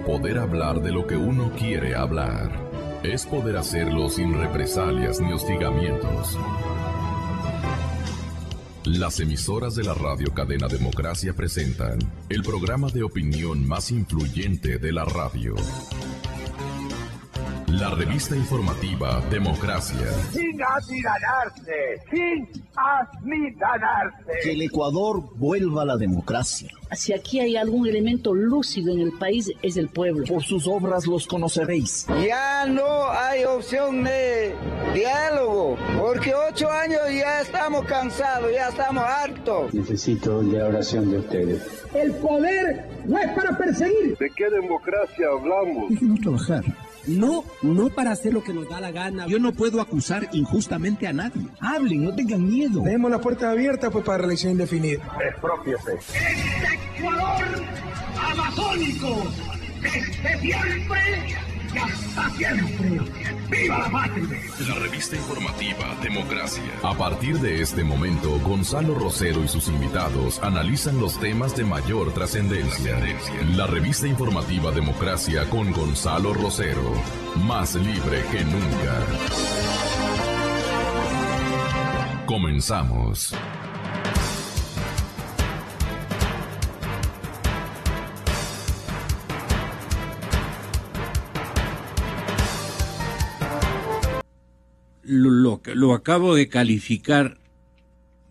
poder hablar de lo que uno quiere hablar. Es poder hacerlo sin represalias ni hostigamientos. Las emisoras de la radio Cadena Democracia presentan el programa de opinión más influyente de la radio. La revista informativa Democracia. Sin amilanarse, sin amilanarse. Que el Ecuador vuelva a la democracia. Si aquí hay algún elemento lúcido en el país, es el pueblo. Por sus obras los conoceréis. Ya no hay opción de diálogo, porque 8 años ya estamos cansados, ya estamos hartos. Necesito la oración de ustedes. El poder no es para perseguir. ¿De qué democracia hablamos? Déjenos trabajar. No para hacer lo que nos da la gana. Yo no puedo acusar injustamente a nadie. Hablen, no tengan miedo. Dejemos la puerta abierta pues para reelección indefinida. Expropiese. Este Ecuador amazónico, desde siempre y hasta siempre. ¡Viva la patria! La revista informativa Democracia. A partir de este momento, Gonzalo Rosero y sus invitados analizan los temas de mayor trascendencia. La revista informativa Democracia con Gonzalo Rosero. Más libre que nunca. Comenzamos. Lo acabo de calificar,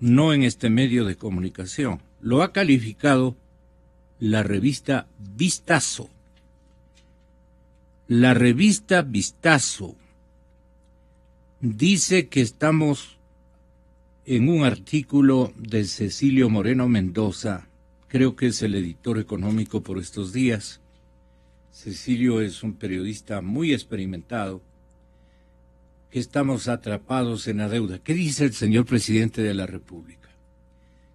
no en este medio de comunicación, lo ha calificado la revista Vistazo. La revista Vistazo dice que estamos en un artículo de Cecilio Moreno Mendoza, creo que es el editor económico por estos días. Cecilio es un periodista muy experimentado, que estamos atrapados en la deuda. ¿Qué dice el señor presidente de la República?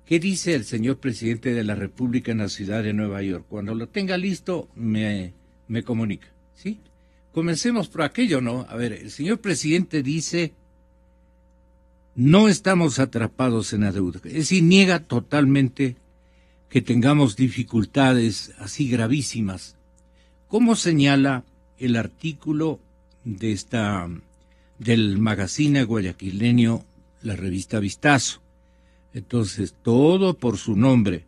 ¿Qué dice el señor presidente de la República en la ciudad de Nueva York? Cuando lo tenga listo, me comunica, ¿sí? Comencemos por aquello, ¿no? A ver, el señor presidente dice, no estamos atrapados en la deuda. Es decir, niega totalmente que tengamos dificultades así gravísimas. ¿Cómo señala el artículo de del magazine guayaquileño, la revista Vistazo? Entonces, todo por su nombre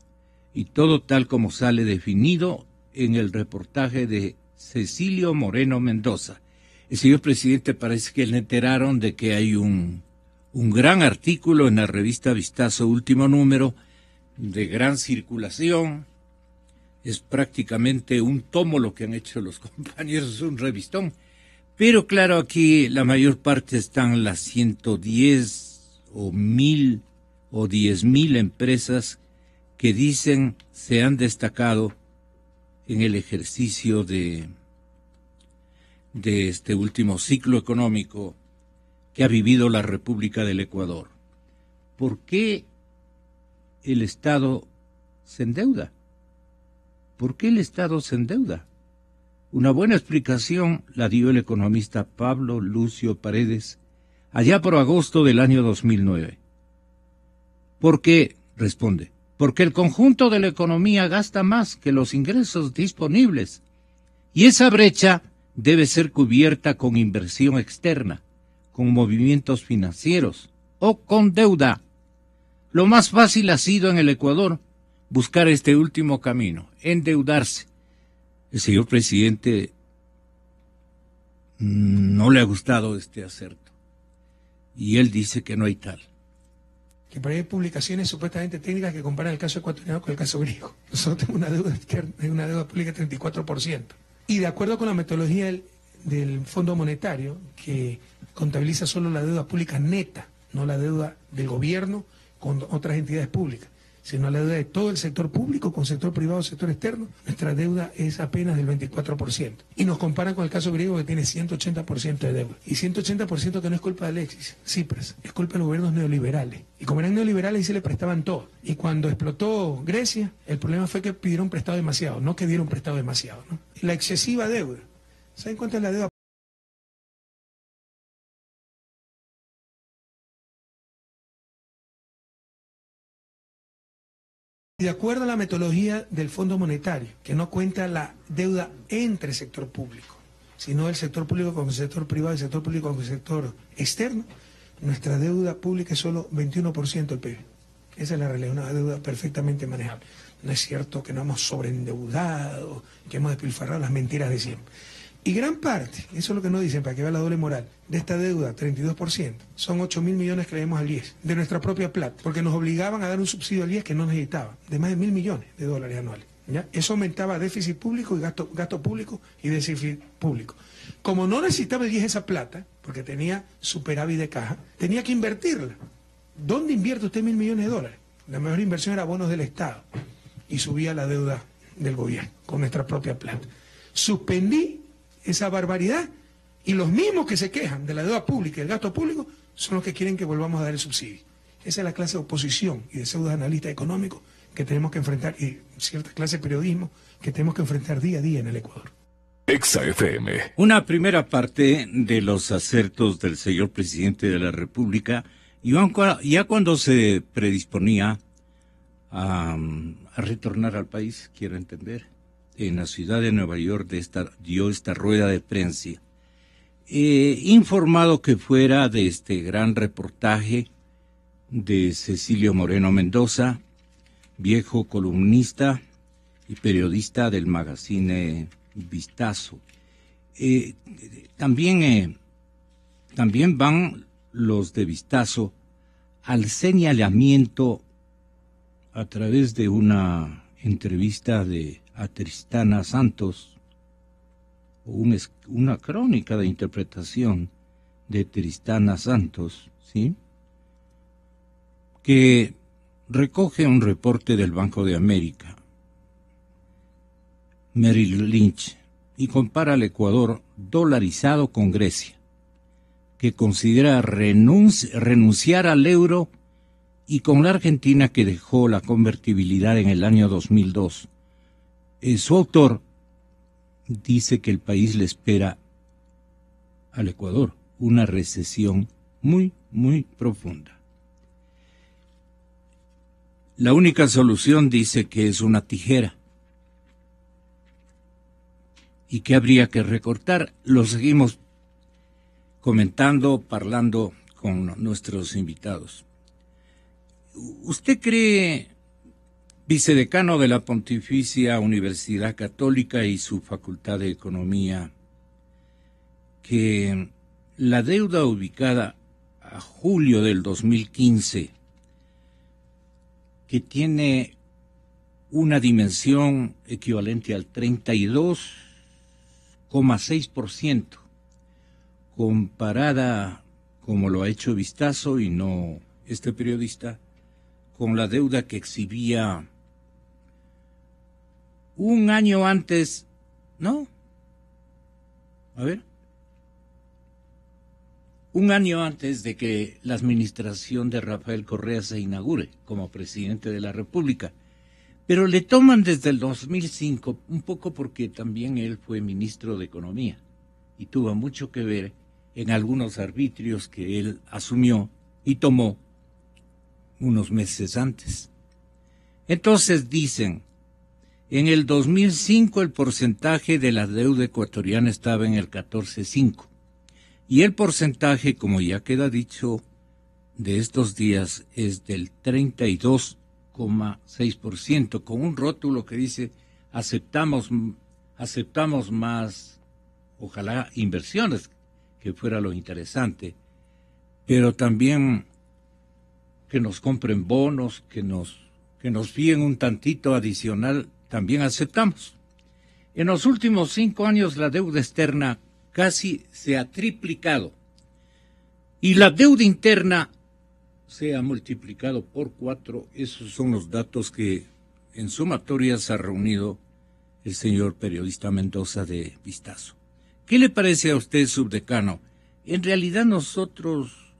y todo tal como sale definido en el reportaje de Cecilio Moreno Mendoza. El señor presidente parece que le enteraron de que hay un gran artículo en la revista Vistazo, último número, de gran circulación. Es prácticamente un tomo lo que han hecho los compañeros, un revistón. Pero claro, aquí la mayor parte están las 110 o 1000 o 10.000 empresas que dicen se han destacado en el ejercicio de este último ciclo económico que ha vivido la República del Ecuador. ¿Por qué el Estado se endeuda? ¿Por qué el Estado se endeuda? Una buena explicación la dio el economista Pablo Lucio Paredes allá por agosto del año 2009. ¿Por qué? Responde. Porque el conjunto de la economía gasta más que los ingresos disponibles y esa brecha debe ser cubierta con inversión externa, con movimientos financieros o con deuda. Lo más fácil ha sido en el Ecuador buscar este último camino, endeudarse. El señor presidente no le ha gustado este acerto y él dice que no hay tal. Que por ahí hay publicaciones supuestamente técnicas que comparan el caso ecuatoriano con el caso griego. Nosotros tenemos una deuda externa, una deuda pública de 34%. Y de acuerdo con la metodología del Fondo Monetario, que contabiliza solo la deuda pública neta, no la deuda del gobierno con otras entidades públicas, sino la deuda de todo el sector público con sector privado, sector externo, nuestra deuda es apenas del 24%. Y nos comparan con el caso griego que tiene 180% de deuda. Y 180% que no es culpa de Alexis Tsipras, es culpa de los gobiernos neoliberales. Y como eran neoliberales, y se le prestaban todo. Y cuando explotó Grecia, el problema fue que pidieron prestado demasiado, no que dieron prestado demasiado, ¿no? Y la excesiva deuda. ¿Saben cuánto es la deuda? acuerdo a la metodología del Fondo Monetario, que no cuenta la deuda entre el sector público, sino el sector público con el sector privado y el sector público con el sector externo, nuestra deuda pública es solo 21% del PIB. Esa es la realidad, una deuda perfectamente manejable. No es cierto que no hemos sobreendeudado, que hemos despilfarrado las mentiras de siempre. Y gran parte, eso es lo que nos dicen para que vea la doble moral, de esta deuda, 32%, son 8.000 millones que le demos al IES, de nuestra propia plata, porque nos obligaban a dar un subsidio al IES que no necesitaba, de más de 1.000 millones de dólares anuales. ¿Ya? Eso aumentaba déficit público y gasto público y déficit público. Como no necesitaba el IES esa plata, porque tenía superávit de caja, tenía que invertirla. ¿Dónde invierte usted 1.000 millones de dólares? La mejor inversión era bonos del Estado y subía la deuda del gobierno con nuestra propia plata. Suspendí esa barbaridad y los mismos que se quejan de la deuda pública y el gasto público son los que quieren que volvamos a dar el subsidio. Esa es la clase de oposición y de pseudo analistas económicos que tenemos que enfrentar y cierta clase de periodismo que tenemos que enfrentar día a día en el Ecuador. Exa FM. Una primera parte de los acertos del señor presidente de la República, ya cuando se predisponía a retornar al país, quiero entender, en la ciudad de Nueva York dio esta rueda de prensa, informado que fuera de este gran reportaje de Cecilio Moreno Mendoza, viejo columnista y periodista del magazine Vistazo. También van los de Vistazo al señalamiento a través de una entrevista a Tristana Santos, una crónica de interpretación de Tristana Santos, ¿sí?, que recoge un reporte del Banco de América, Merrill Lynch, y compara al Ecuador dolarizado con Grecia, que considera renunciar al euro, y con la Argentina, que dejó la convertibilidad en el año 2002. Su autor dice que el país le espera al Ecuador una recesión muy, muy profunda. La única solución, dice, que es una tijera y que habría que recortar. Lo seguimos comentando, parlando con nuestros invitados. ¿Usted cree, vicedecano de la Pontificia Universidad Católica y su Facultad de Economía, que la deuda ubicada a julio del 2015, que tiene una dimensión equivalente al 32,6%, comparada, como lo ha hecho Vistazo y no este periodista, con la deuda que exhibía un año antes, ¿no? A ver. Un año antes de que la administración de Rafael Correa se inaugure como presidente de la República. Pero le toman desde el 2005, un poco porque también él fue ministro de Economía y tuvo mucho que ver en algunos arbitrios que él asumió y tomó unos meses antes. Entonces dicen, en el 2005 el porcentaje de la deuda ecuatoriana estaba en el 14,5%. Y el porcentaje, como ya queda dicho, de estos días es del 32,6%, con un rótulo que dice, aceptamos más, ojalá, inversiones, que fuera lo interesante, pero también que nos compren bonos, que nos fíen un tantito adicional, también aceptamos. En los últimos 5 años la deuda externa casi se ha triplicado y la deuda interna se ha multiplicado por 4. Esos son los datos que en sumatoria se ha reunido el señor periodista Mendoza de Vistazo. ¿Qué le parece a usted, subdecano? En realidad nosotros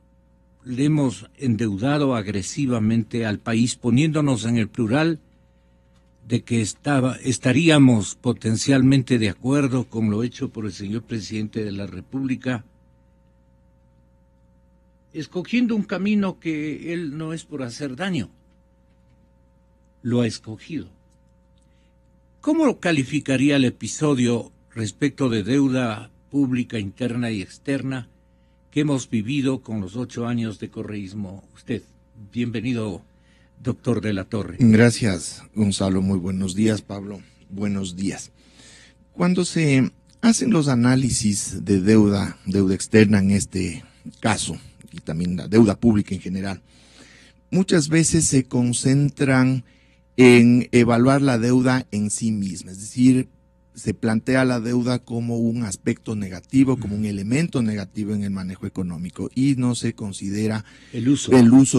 le hemos endeudado agresivamente al país, poniéndonos en el plural de que estaríamos potencialmente de acuerdo con lo hecho por el señor presidente de la República, escogiendo un camino que él no es por hacer daño, lo ha escogido. ¿Cómo calificaría el episodio respecto de deuda pública interna y externa que hemos vivido con los 8 años de correísmo? Usted, bienvenido, doctor de la Torre. Gracias, Gonzalo. Muy buenos días, Pablo. Buenos días. Cuando se hacen los análisis de deuda externa en este caso, y también la deuda pública en general, muchas veces se concentran en evaluar la deuda en sí misma, es decir, se plantea la deuda como un aspecto negativo, como un elemento negativo en el manejo económico y no se considera el uso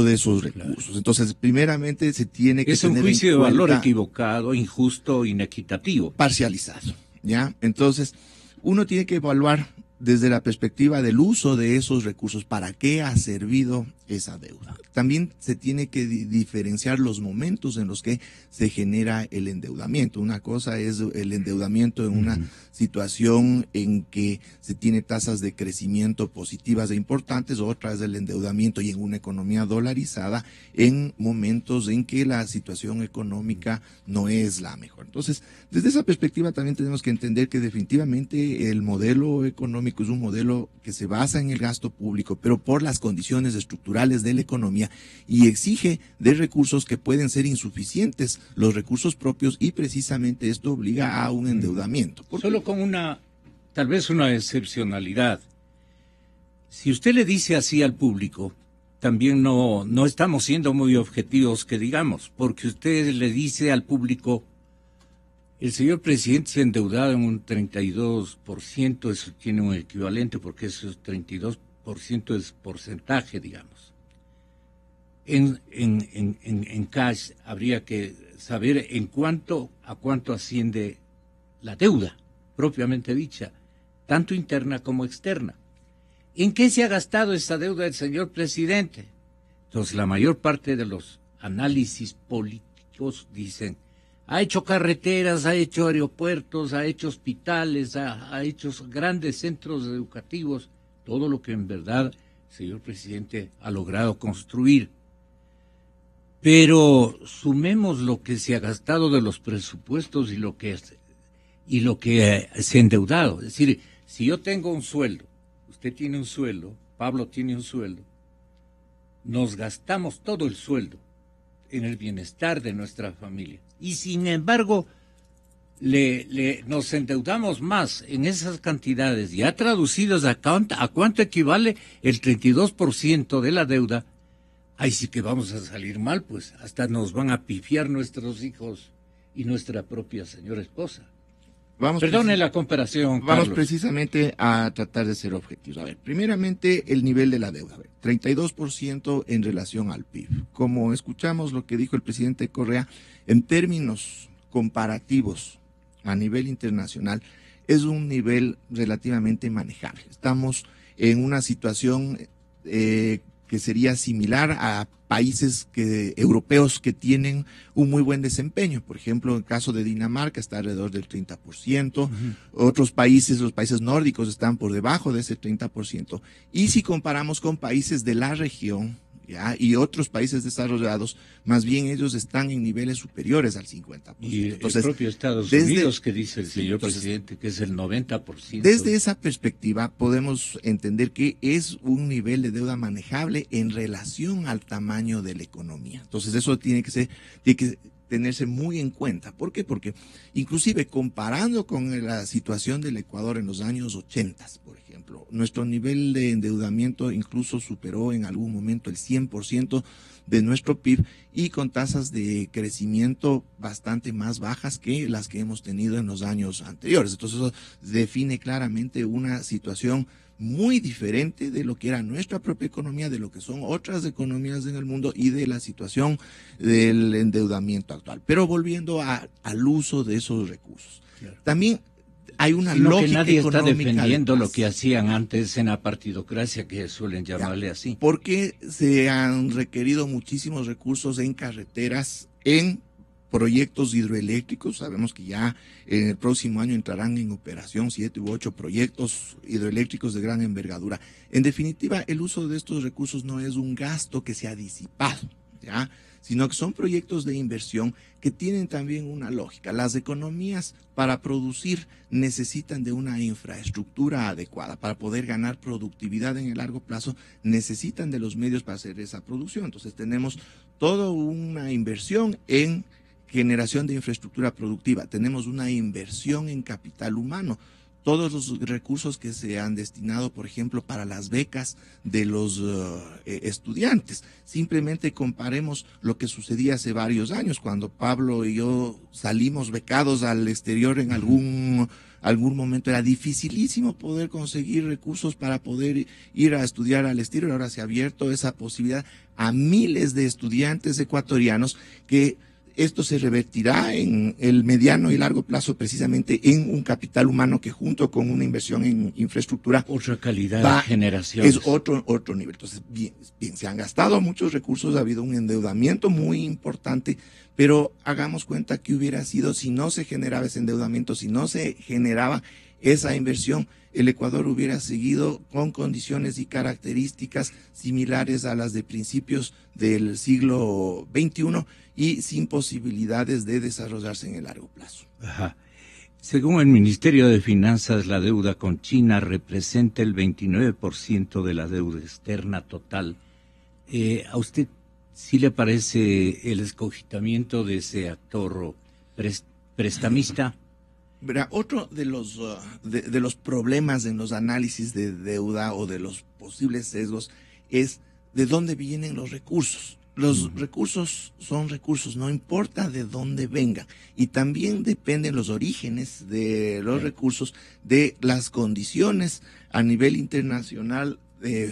de esos recursos. Claro. Entonces, primeramente se tiene que tener en cuenta... Es un juicio de valor equivocado, injusto, inequitativo. Parcializado, ¿ya? Entonces, uno tiene que evaluar desde la perspectiva del uso de esos recursos, ¿para qué ha servido esa deuda? También se tiene que diferenciar los momentos en los que se genera el endeudamiento. Una cosa es el endeudamiento en una situación en que se tiene tasas de crecimiento positivas e importantes, otra es el endeudamiento y en una economía dolarizada en momentos en que la situación económica no es la mejor. Entonces, desde esa perspectiva también tenemos que entender que definitivamente el modelo económico es un modelo que se basa en el gasto público, pero por las condiciones estructurales de la economía y exige de recursos que pueden ser insuficientes, los recursos propios, y precisamente esto obliga a un endeudamiento. Solo con tal vez una excepcionalidad. Si usted le dice así al público, también no estamos siendo muy objetivos que digamos, porque usted le dice al público, el señor presidente se ha endeudado en un 32%, eso tiene un equivalente porque ese 32% es porcentaje, digamos. En cash habría que saber a cuánto asciende la deuda, propiamente dicha, tanto interna como externa. ¿En qué se ha gastado esa deuda del señor presidente? Entonces, la mayor parte de los análisis políticos dicen, ha hecho carreteras, ha hecho aeropuertos, ha hecho hospitales, ha hecho grandes centros educativos, todo lo que en verdad el señor presidente ha logrado construir. Pero sumemos lo que se ha gastado de los presupuestos y lo que se ha endeudado. Es decir, si yo tengo un sueldo, usted tiene un sueldo, Pablo tiene un sueldo, nos gastamos todo el sueldo en el bienestar de nuestra familia. Y sin embargo, nos endeudamos más en esas cantidades, ya traducidos a cuánto equivale el 32% de la deuda. Ahí sí que vamos a salir mal, pues hasta nos van a pifiar nuestros hijos y nuestra propia señora esposa. Perdone la comparación, Carlos. Vamos precisamente a tratar de ser objetivos. A ver, primeramente el nivel de la deuda. A ver, 32% en relación al PIB. Como escuchamos lo que dijo el presidente Correa, en términos comparativos a nivel internacional, es un nivel relativamente manejable. Estamos en una situación que sería similar a países europeos que tienen un muy buen desempeño. Por ejemplo, en el caso de Dinamarca está alrededor del 30%, otros países, los países nórdicos, están por debajo de ese 30%. Y si comparamos con países de la región, ¿ya?, y otros países desarrollados, más bien ellos están en niveles superiores al 50%. Y entonces, el propio Estados Unidos, que dice el señor presidente, que es el 90%. Desde esa perspectiva podemos entender que es un nivel de deuda manejable en relación al tamaño de la economía. Entonces eso tiene que tenerse muy en cuenta. ¿Por qué? Porque inclusive comparando con la situación del Ecuador en los años 80, por ejemplo, nuestro nivel de endeudamiento incluso superó en algún momento el 100% de nuestro PIB y con tasas de crecimiento bastante más bajas que las que hemos tenido en los años anteriores. Entonces eso define claramente una situación muy diferente de lo que era nuestra propia economía, de lo que son otras economías en el mundo y de la situación del endeudamiento actual. Pero volviendo al uso de esos recursos. Claro. También hay una lógica que nadie está económica defendiendo lo que hacían antes en la partidocracia, que suelen llamarle así. Porque se han requerido muchísimos recursos en carreteras, en proyectos hidroeléctricos. Sabemos que ya en el próximo año entrarán en operación 7 u 8 proyectos hidroeléctricos de gran envergadura. En definitiva, el uso de estos recursos no es un gasto que se ha disipado, ¿ya? Sino que son proyectos de inversión que tienen también una lógica. Las economías para producir necesitan de una infraestructura adecuada. Para poder ganar productividad en el largo plazo necesitan de los medios para hacer esa producción. Entonces tenemos toda una inversión en generación de infraestructura productiva. Tenemos una inversión en capital humano. Todos los recursos que se han destinado, por ejemplo, para las becas de los estudiantes. Simplemente comparemos lo que sucedía hace varios años, cuando Pablo y yo salimos becados al exterior en algún momento. Era dificilísimo poder conseguir recursos para poder ir a estudiar al exterior. Ahora se ha abierto esa posibilidad a miles de estudiantes ecuatorianos que esto se revertirá en el mediano y largo plazo precisamente en un capital humano que junto con una inversión en infraestructura otra calidad de generación es otro nivel. Entonces, bien, se han gastado muchos recursos, ha habido un endeudamiento muy importante, pero hagamos cuenta que hubiera sido si no se generaba ese endeudamiento, si no se generaba esa inversión, el Ecuador hubiera seguido con condiciones y características similares a las de principios del siglo XXI y sin posibilidades de desarrollarse en el largo plazo. Ajá. Según el Ministerio de Finanzas, la deuda con China representa el 29% de la deuda externa total. ¿A usted sí le parece el escogitamiento de ese actor prestamista? Verá, otro de los problemas en los análisis de deuda o de los posibles sesgos es de dónde vienen los recursos. Los recursos son recursos, no importa de dónde vengan. Y también dependen los orígenes de los recursos, de las condiciones a nivel internacional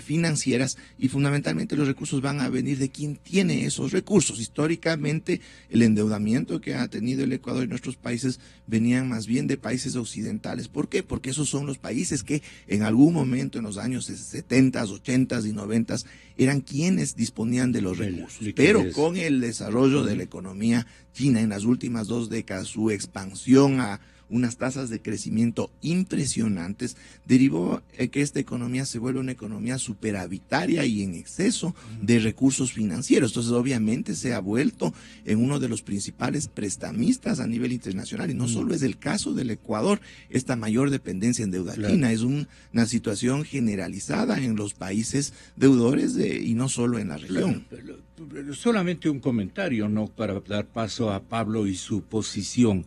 financieras, y fundamentalmente los recursos van a venir de quien tiene esos recursos. Históricamente el endeudamiento que ha tenido el Ecuador y nuestros países venían más bien de países occidentales. ¿Por qué? Porque esos son los países que en algún momento en los años 70, 80 y 90 eran quienes disponían de los recursos. Pero con el desarrollo de la economía china en las últimas 2 décadas, su expansión a unas tasas de crecimiento impresionantes, derivó que esta economía se vuelve una economía superavitaria y en exceso de recursos financieros. Entonces, obviamente, se ha vuelto en uno de los principales prestamistas a nivel internacional. Y no solo es el caso del Ecuador, esta mayor dependencia en deuda china. Es una situación generalizada en los países deudores y no solo en la región. Pero solamente un comentario, ¿no?, para dar paso a Pablo y su posición.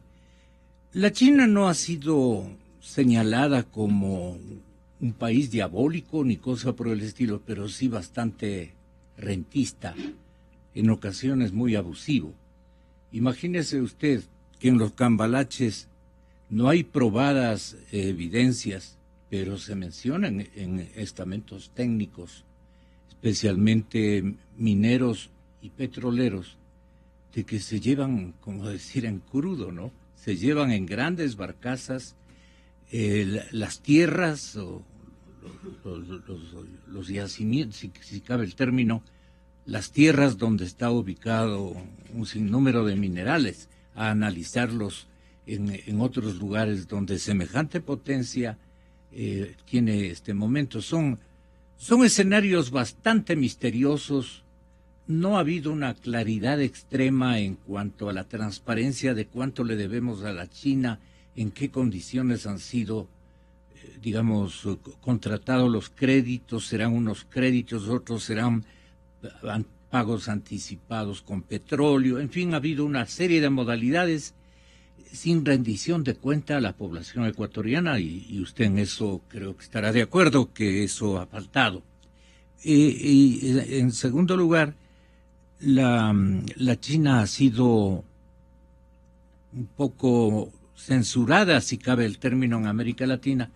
La China no ha sido señalada como un país diabólico ni cosa por el estilo, pero sí bastante rentista, en ocasiones muy abusivo. Imagínese usted que en los cambalaches no hay probadas evidencias, pero se mencionan en estamentos técnicos, especialmente mineros y petroleros, de que se llevan, como decir, en crudo, ¿no? Se llevan en grandes barcazas las tierras o los yacimientos, si cabe el término, las tierras donde está ubicado un sinnúmero de minerales, a analizarlos en otros lugares donde semejante potencia tiene este momento. Son escenarios bastante misteriosos. No ha habido una claridad extrema en cuanto a la transparencia de cuánto le debemos a la China, en qué condiciones han sido, digamos, contratados los créditos. Serán unos créditos, otros serán pagos anticipados con petróleo. En fin, ha habido una serie de modalidades sin rendición de cuenta a la población ecuatoriana, y usted en eso creo que estará de acuerdo, que eso ha faltado. Y en segundo lugar, la China ha sido un poco censurada, si cabe el término, en América Latina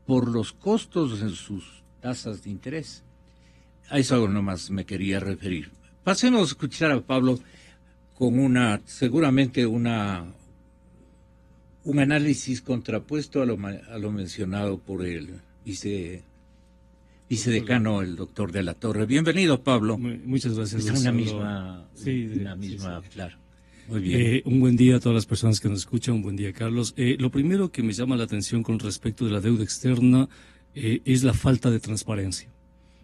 por los costos en sus tasas de interés. A eso nomás me quería referir. Pasemos a escuchar a Pablo con seguramente un análisis contrapuesto a lo mencionado por el vicedecano, el doctor de la Torre. Bienvenido, Pablo. Muchas gracias. Es una misma, claro. Muy bien. Un buen día a todas las personas que nos escuchan. Un buen día, Carlos. Lo primero que me llama la atención con respecto de la deuda externa es la falta de transparencia.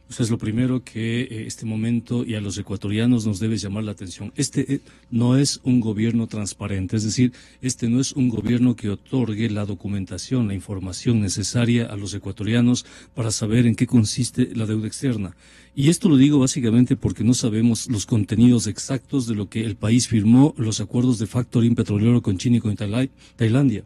Eso es lo primero que este momento y a los ecuatorianos nos debe llamar la atención. Este no es un gobierno transparente, es decir, este no es un gobierno que otorgue la documentación, la información necesaria a los ecuatorianos para saber en qué consiste la deuda externa. Y esto lo digo básicamente porque no sabemos los contenidos exactos de lo que el país firmó, los acuerdos de factoring petrolero con China y con Tailandia.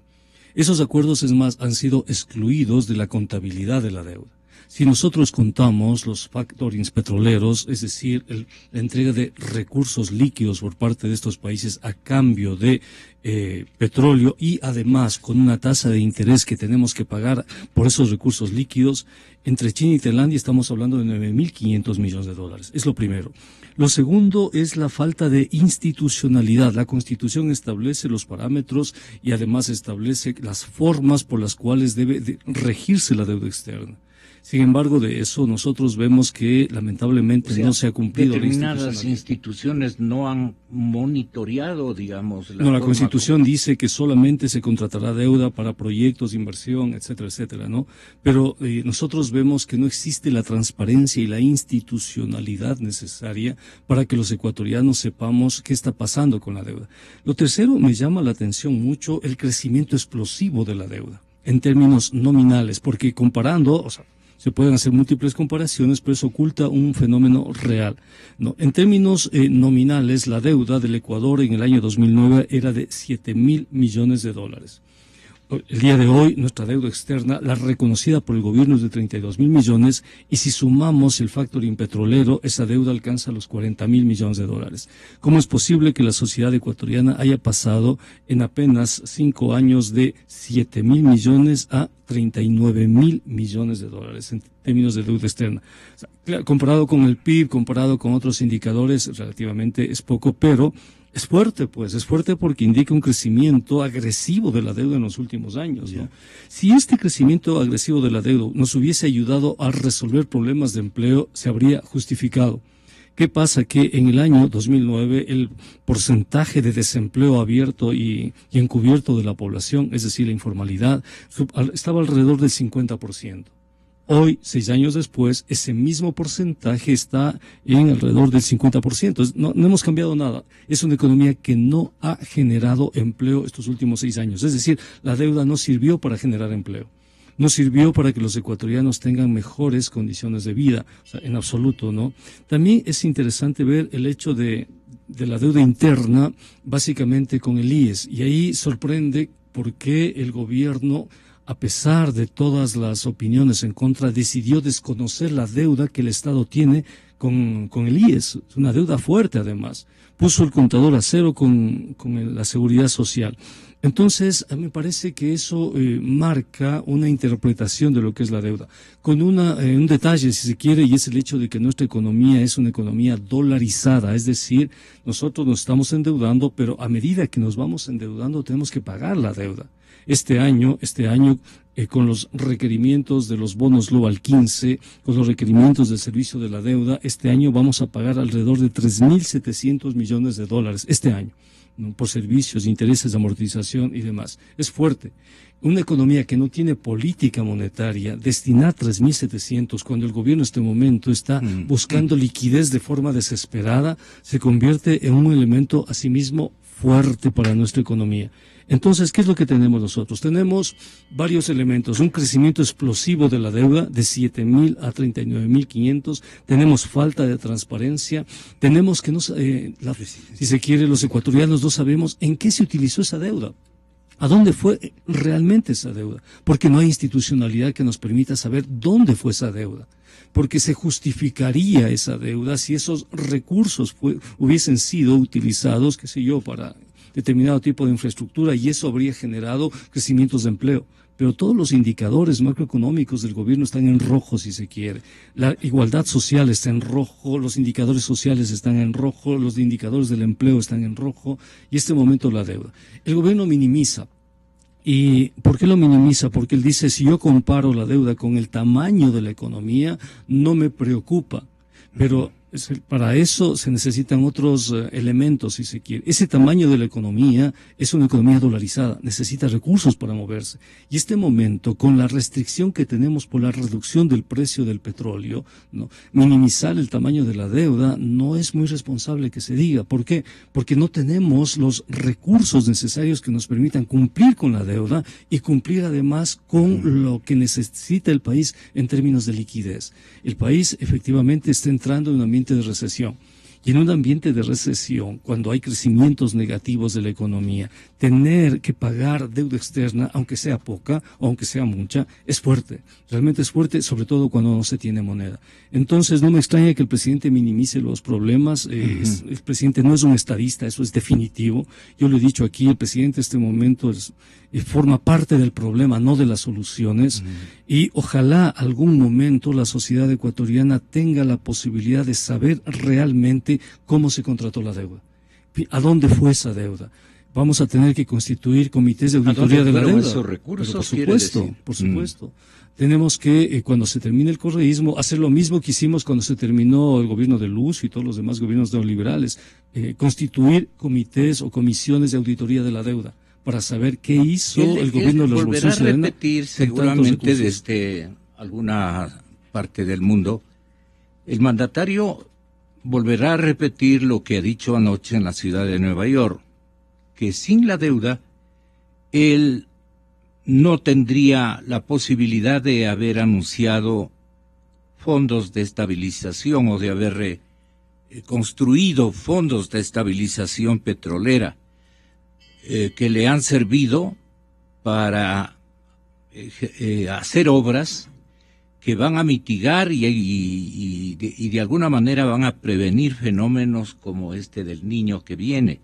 Esos acuerdos, es más, han sido excluidos de la contabilidad de la deuda. Si nosotros contamos los factorings petroleros, es decir, la entrega de recursos líquidos por parte de estos países a cambio de petróleo y además con una tasa de interés que tenemos que pagar por esos recursos líquidos, entre China y Tailandia estamos hablando de 9.500 millones de dólares. Es lo primero. Lo segundo es la falta de institucionalidad. La Constitución establece los parámetros y además establece las formas por las cuales debe de regirse la deuda externa. Sin embargo, de eso nosotros vemos que lamentablemente no se ha cumplido. Determinadas instituciones no han monitoreado, digamos. La Constitución dice que solamente se contratará deuda para proyectos de inversión, etcétera, etcétera, ¿no? Pero nosotros vemos que no existe la transparencia y la institucionalidad necesaria para que los ecuatorianos sepamos qué está pasando con la deuda. Lo tercero, me llama la atención mucho el crecimiento explosivo de la deuda en términos nominales, porque comparando, se pueden hacer múltiples comparaciones, pero eso oculta un fenómeno real, ¿no? En términos nominales, la deuda del Ecuador en el año 2009 era de 7.000 millones de dólares. El día de hoy, nuestra deuda externa, la reconocida por el gobierno, es de 32.000 millones, y si sumamos el factoring petrolero, esa deuda alcanza los 40.000 millones de dólares. ¿Cómo es posible que la sociedad ecuatoriana haya pasado en apenas 5 años de 7.000 millones a 39.000 millones de dólares en términos de deuda externa? O sea, claro, comparado con el PIB, comparado con otros indicadores, relativamente es poco, pero es fuerte, pues, es fuerte porque indica un crecimiento agresivo de la deuda en los últimos años, ¿no? Si este crecimiento agresivo de la deuda nos hubiese ayudado a resolver problemas de empleo, se habría justificado. ¿Qué pasa? Que en el año 2009 el porcentaje de desempleo abierto y encubierto de la población, es decir, la informalidad, estaba alrededor del 50%. Hoy, 6 años después, ese mismo porcentaje está en alrededor del 50%. No hemos cambiado nada. Es una economía que no ha generado empleo estos últimos 6 años. Es decir, la deuda no sirvió para generar empleo. No sirvió para que los ecuatorianos tengan mejores condiciones de vida, o sea, en absoluto, ¿no? También es interesante ver el hecho de la deuda interna, básicamente con el IES. Y ahí sorprende por qué el gobierno, a pesar de todas las opiniones en contra, decidió desconocer la deuda que el Estado tiene con el IES, una deuda fuerte además. Puso el contador a cero con la seguridad social. Entonces, a mí me parece que eso marca una interpretación de lo que es la deuda, con un detalle, si se quiere, y es el hecho de que nuestra economía es una economía dolarizada, es decir, nosotros nos estamos endeudando, pero a medida que nos vamos endeudando tenemos que pagar la deuda. Este año, con los requerimientos de los bonos Global 15, con los requerimientos del servicio de la deuda, este año vamos a pagar alrededor de 3.700 millones de dólares, este año, ¿no? Por servicios, intereses, amortización y demás. Es fuerte. Una economía que no tiene política monetaria, destinar 3.700 cuando el gobierno en este momento está buscando liquidez de forma desesperada, se convierte en un elemento asimismo fuerte para nuestra economía. Entonces, ¿qué es lo que tenemos nosotros? Tenemos varios elementos, un crecimiento explosivo de la deuda de 7.000 a 39.500, tenemos falta de transparencia, tenemos que, si se quiere, los ecuatorianos no sabemos en qué se utilizó esa deuda. ¿A dónde fue realmente esa deuda? Porque no hay institucionalidad que nos permita saber dónde fue esa deuda. Porque se justificaría esa deuda si esos recursos hubiesen sido utilizados, qué sé yo, para determinado tipo de infraestructura, y eso habría generado crecimientos de empleo. Pero todos los indicadores macroeconómicos del gobierno están en rojo, si se quiere. La igualdad social está en rojo, los indicadores sociales están en rojo, los indicadores del empleo están en rojo, y este momento la deuda. El gobierno minimiza. ¿Y por qué lo minimiza? Porque él dice, si yo comparo la deuda con el tamaño de la economía, no me preocupa. Pero Para eso se necesitan otros elementos, si se quiere. Ese tamaño de la economía es una economía dolarizada, necesita recursos para moverse. Y este momento, con la restricción que tenemos por la reducción del precio del petróleo, ¿no?, minimizar el tamaño de la deuda no es muy responsable que se diga. ¿Por qué? Porque no tenemos los recursos necesarios que nos permitan cumplir con la deuda y cumplir además con lo que necesita el país en términos de liquidez. El país efectivamente está entrando en un ambiente de recesión. Y en un ambiente de recesión, cuando hay crecimientos negativos de la economía, tener que pagar deuda externa, aunque sea poca o aunque sea mucha, es fuerte. Realmente es fuerte, sobre todo cuando no se tiene moneda. Entonces, no me extraña que el presidente minimice los problemas. El presidente no es un estadista, eso es definitivo. Yo lo he dicho aquí, el presidente en este momento forma parte del problema, no de las soluciones. Y ojalá algún momento la sociedad ecuatoriana tenga la posibilidad de saber realmente cómo se contrató la deuda, a dónde fue esa deuda. Vamos a tener que constituir comités de auditoría de la deuda. Esos recursos, pero por supuesto. Tenemos que, cuando se termine el correísmo, hacer lo mismo que hicimos cuando se terminó el gobierno de Luz y todos los demás gobiernos neoliberales, constituir comités o comisiones de auditoría de la deuda para saber qué hizo el gobierno de la Revolución Ciudadana. Volverá a repetir seguramente desde alguna parte del mundo. El mandatario volverá a repetir lo que ha dicho anoche en la ciudad de Nueva York, que sin la deuda él no tendría la posibilidad de haber anunciado fondos de estabilización o de haber construido fondos de estabilización petrolera que le han servido para hacer obras que van a mitigar y de alguna manera van a prevenir fenómenos como este del Niño que viene.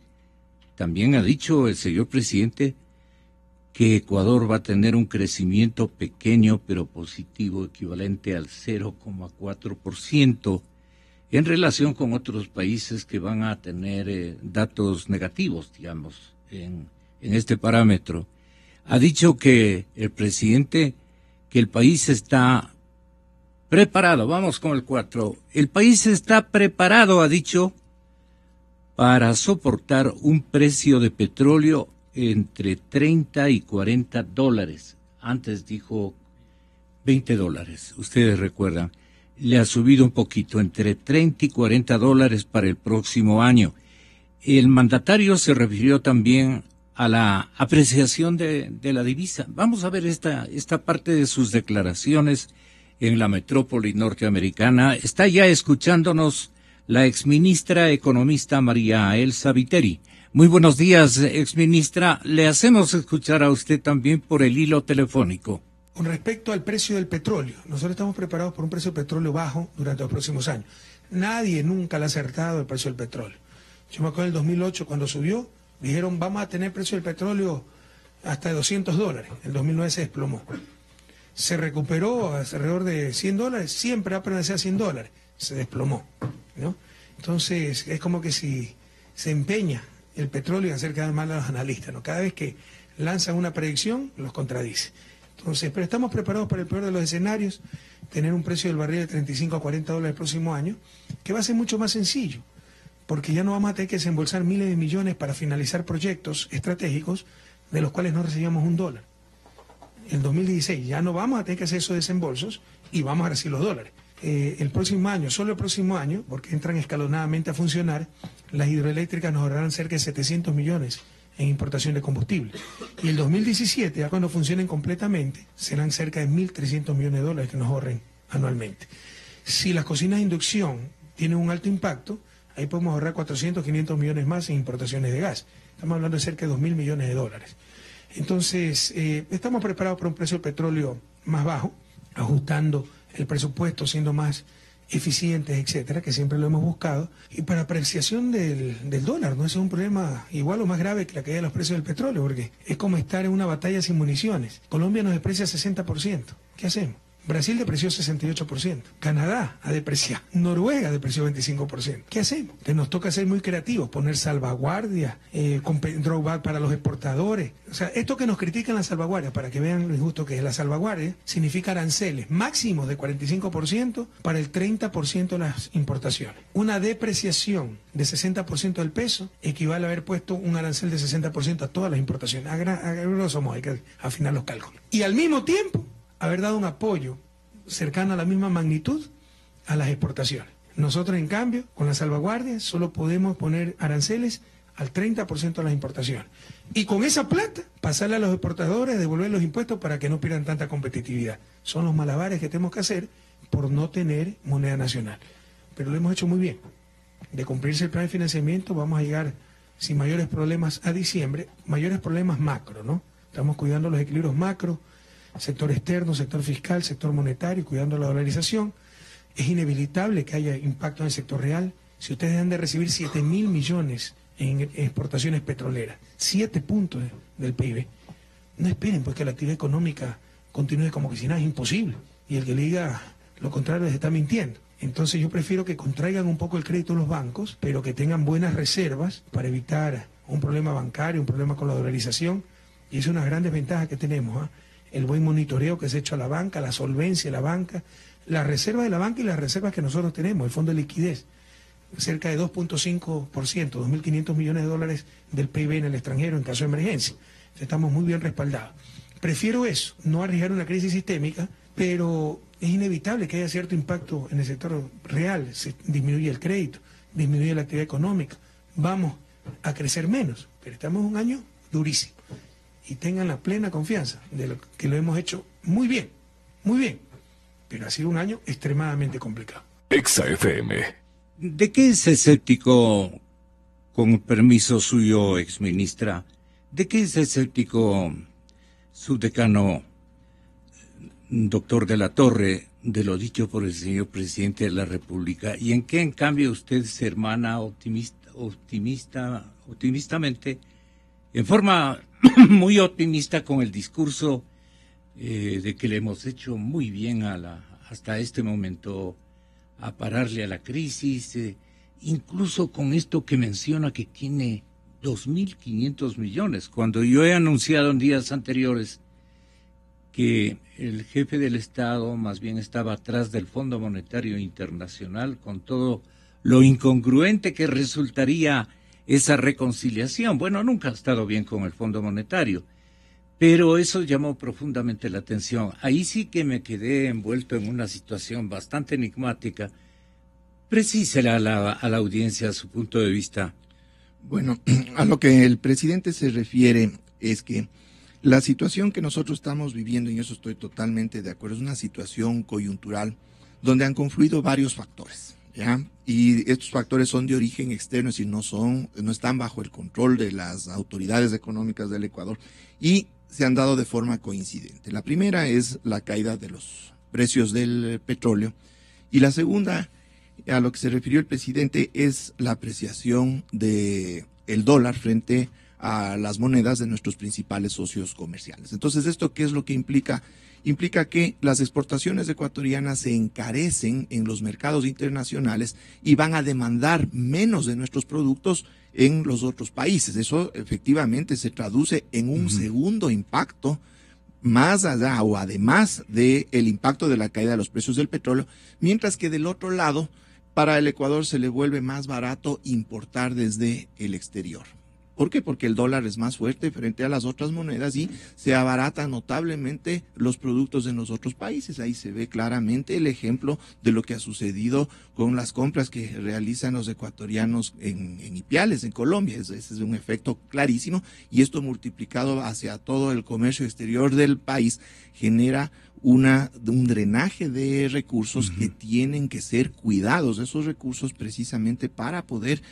También ha dicho el señor presidente que Ecuador va a tener un crecimiento pequeño pero positivo equivalente al 0,4% en relación con otros países que van a tener datos negativos, digamos, en este parámetro. Ha dicho que el presidente que el país está preparado, vamos con el 4, el país está preparado, ha dicho, para soportar un precio de petróleo entre 30 y 40 dólares. Antes dijo 20 dólares, ustedes recuerdan. Le ha subido un poquito, entre 30 y 40 dólares para el próximo año. El mandatario se refirió también a la apreciación de la divisa. Vamos a ver esta parte de sus declaraciones en la metrópoli norteamericana. Está ya escuchándonos la exministra economista María Elsa Viteri. Muy buenos días, exministra. Le hacemos escuchar a usted también por el hilo telefónico. Con respecto al precio del petróleo, nosotros estamos preparados por un precio de petróleo bajo durante los próximos años. Nadie nunca le ha acertado el precio del petróleo. Yo me acuerdo en el 2008 cuando subió, dijeron vamos a tener precio del petróleo hasta de 200 dólares. En el 2009 se desplomó. Se recuperó alrededor de 100 dólares, siempre ha permanecido a 100 dólares. Se desplomó, ¿no? Entonces es como que si se empeña el petróleo en hacer cada vez mal a los analistas, ¿no? Cada vez que lanzan una predicción, los contradice. Entonces, pero estamos preparados para el peor de los escenarios, tener un precio del barril de 35 a 40 dólares el próximo año, que va a ser mucho más sencillo, porque ya no vamos a tener que desembolsar miles de millones para finalizar proyectos estratégicos de los cuales no recibíamos un dólar. En 2016 ya no vamos a tener que hacer esos desembolsos y vamos a recibir los dólares. El próximo año, solo el próximo año, porque entran escalonadamente a funcionar, las hidroeléctricas nos ahorrarán cerca de 700 millones en importación de combustible. Y el 2017, ya cuando funcionen completamente, serán cerca de 1.300 millones de dólares que nos ahorren anualmente. Si las cocinas de inducción tienen un alto impacto, ahí podemos ahorrar 400, 500 millones más en importaciones de gas. Estamos hablando de cerca de 2.000 millones de dólares. Entonces, estamos preparados para un precio del petróleo más bajo, ajustando el presupuesto, siendo más eficientes, etcétera, que siempre lo hemos buscado. Y para apreciación del dólar, ¿no? Ese es un problema igual o más grave que la caída de los precios del petróleo, porque es como estar en una batalla sin municiones. Colombia nos desprecia 60%. ¿Qué hacemos? Brasil depreció 68%, Canadá ha depreciado, Noruega depreció 25%. ¿Qué hacemos? Entonces nos toca ser muy creativos, poner salvaguardias, drawback para los exportadores. O sea, esto que nos critican las salvaguardias, para que vean lo injusto que es, la salvaguardia significa aranceles máximos de 45% para el 30% de las importaciones. Una depreciación de 60% del peso equivale a haber puesto un arancel de 60% a todas las importaciones. A grosso modo, hay que afinar los cálculos. Y al mismo tiempo, haber dado un apoyo cercano a la misma magnitud a las exportaciones. Nosotros, en cambio, con la salvaguardia, solo podemos poner aranceles al 30% de las importaciones. Y con esa plata, pasarle a los exportadores, devolver los impuestos para que no pierdan tanta competitividad. Son los malabares que tenemos que hacer por no tener moneda nacional. Pero lo hemos hecho muy bien. De cumplirse el plan de financiamiento, vamos a llegar sin mayores problemas a diciembre, mayores problemas macro, ¿no? Estamos cuidando los equilibrios macro, sector externo, sector fiscal, sector monetario, cuidando la dolarización. Es inevitable que haya impacto en el sector real. Si ustedes han de recibir 7.000 millones en exportaciones petroleras, 7 puntos del PIB, no esperen pues que la actividad económica continúe como que si nada, es imposible. Y el que le diga lo contrario les está mintiendo. Entonces yo prefiero que contraigan un poco el crédito los bancos, pero que tengan buenas reservas para evitar un problema bancario, un problema con la dolarización. Y es una gran desventaja que tenemos, el buen monitoreo que se ha hecho a la banca, la solvencia de la banca, las reservas de la banca y las reservas que nosotros tenemos, el fondo de liquidez, cerca de 2.5%, 2.500 millones de dólares del PIB en el extranjero en caso de emergencia. Estamos muy bien respaldados. Prefiero eso, no arriesgar una crisis sistémica, pero es inevitable que haya cierto impacto en el sector real, se disminuye el crédito, disminuye la actividad económica, vamos a crecer menos, pero estamos en un año durísimo. Y tengan la plena confianza de que lo hemos hecho muy bien, pero ha sido un año extremadamente complicado. Exa FM. ¿De qué es escéptico, con permiso suyo, exministra, de qué es escéptico subdecano doctor de la Torre de lo dicho por el señor presidente de la República? ¿Y en qué, en cambio, usted se hermana optimistamente, en forma muy optimista con el discurso de que le hemos hecho muy bien hasta este momento a pararle a la crisis, incluso con esto que menciona que tiene 2.500 millones, cuando yo he anunciado en días anteriores que el jefe del Estado más bien estaba atrás del Fondo Monetario Internacional con todo lo incongruente que resultaría esa reconciliación. Bueno, nunca ha estado bien con el Fondo Monetario, pero eso llamó profundamente la atención. Ahí sí que me quedé envuelto en una situación bastante enigmática. Precísela a la audiencia su punto de vista. Bueno, a lo que el presidente se refiere es que la situación que nosotros estamos viviendo, y en eso estoy totalmente de acuerdo, es una situación coyuntural donde han confluido varios factores, ¿ya? Y estos factores son de origen externo, es decir, no están bajo el control de las autoridades económicas del Ecuador y se han dado de forma coincidente. La primera es la caída de los precios del petróleo y la segunda, a lo que se refirió el presidente, es la apreciación del dólar frente a las monedas de nuestros principales socios comerciales. Entonces, ¿esto qué es lo que implica? Implica que las exportaciones ecuatorianas se encarecen en los mercados internacionales y van a demandar menos de nuestros productos en los otros países. Eso efectivamente se traduce en un segundo impacto, más allá o además del impacto de la caída de los precios del petróleo, mientras que del otro lado, para el Ecuador se le vuelve más barato importar desde el exterior. ¿Por qué? Porque el dólar es más fuerte frente a las otras monedas y se abaratan notablemente los productos en los otros países. Ahí se ve claramente el ejemplo de lo que ha sucedido con las compras que realizan los ecuatorianos en Ipiales, en Colombia. Ese es un efecto clarísimo y esto multiplicado hacia todo el comercio exterior del país genera un drenaje de recursos que tienen que ser cuidados, esos recursos precisamente para poder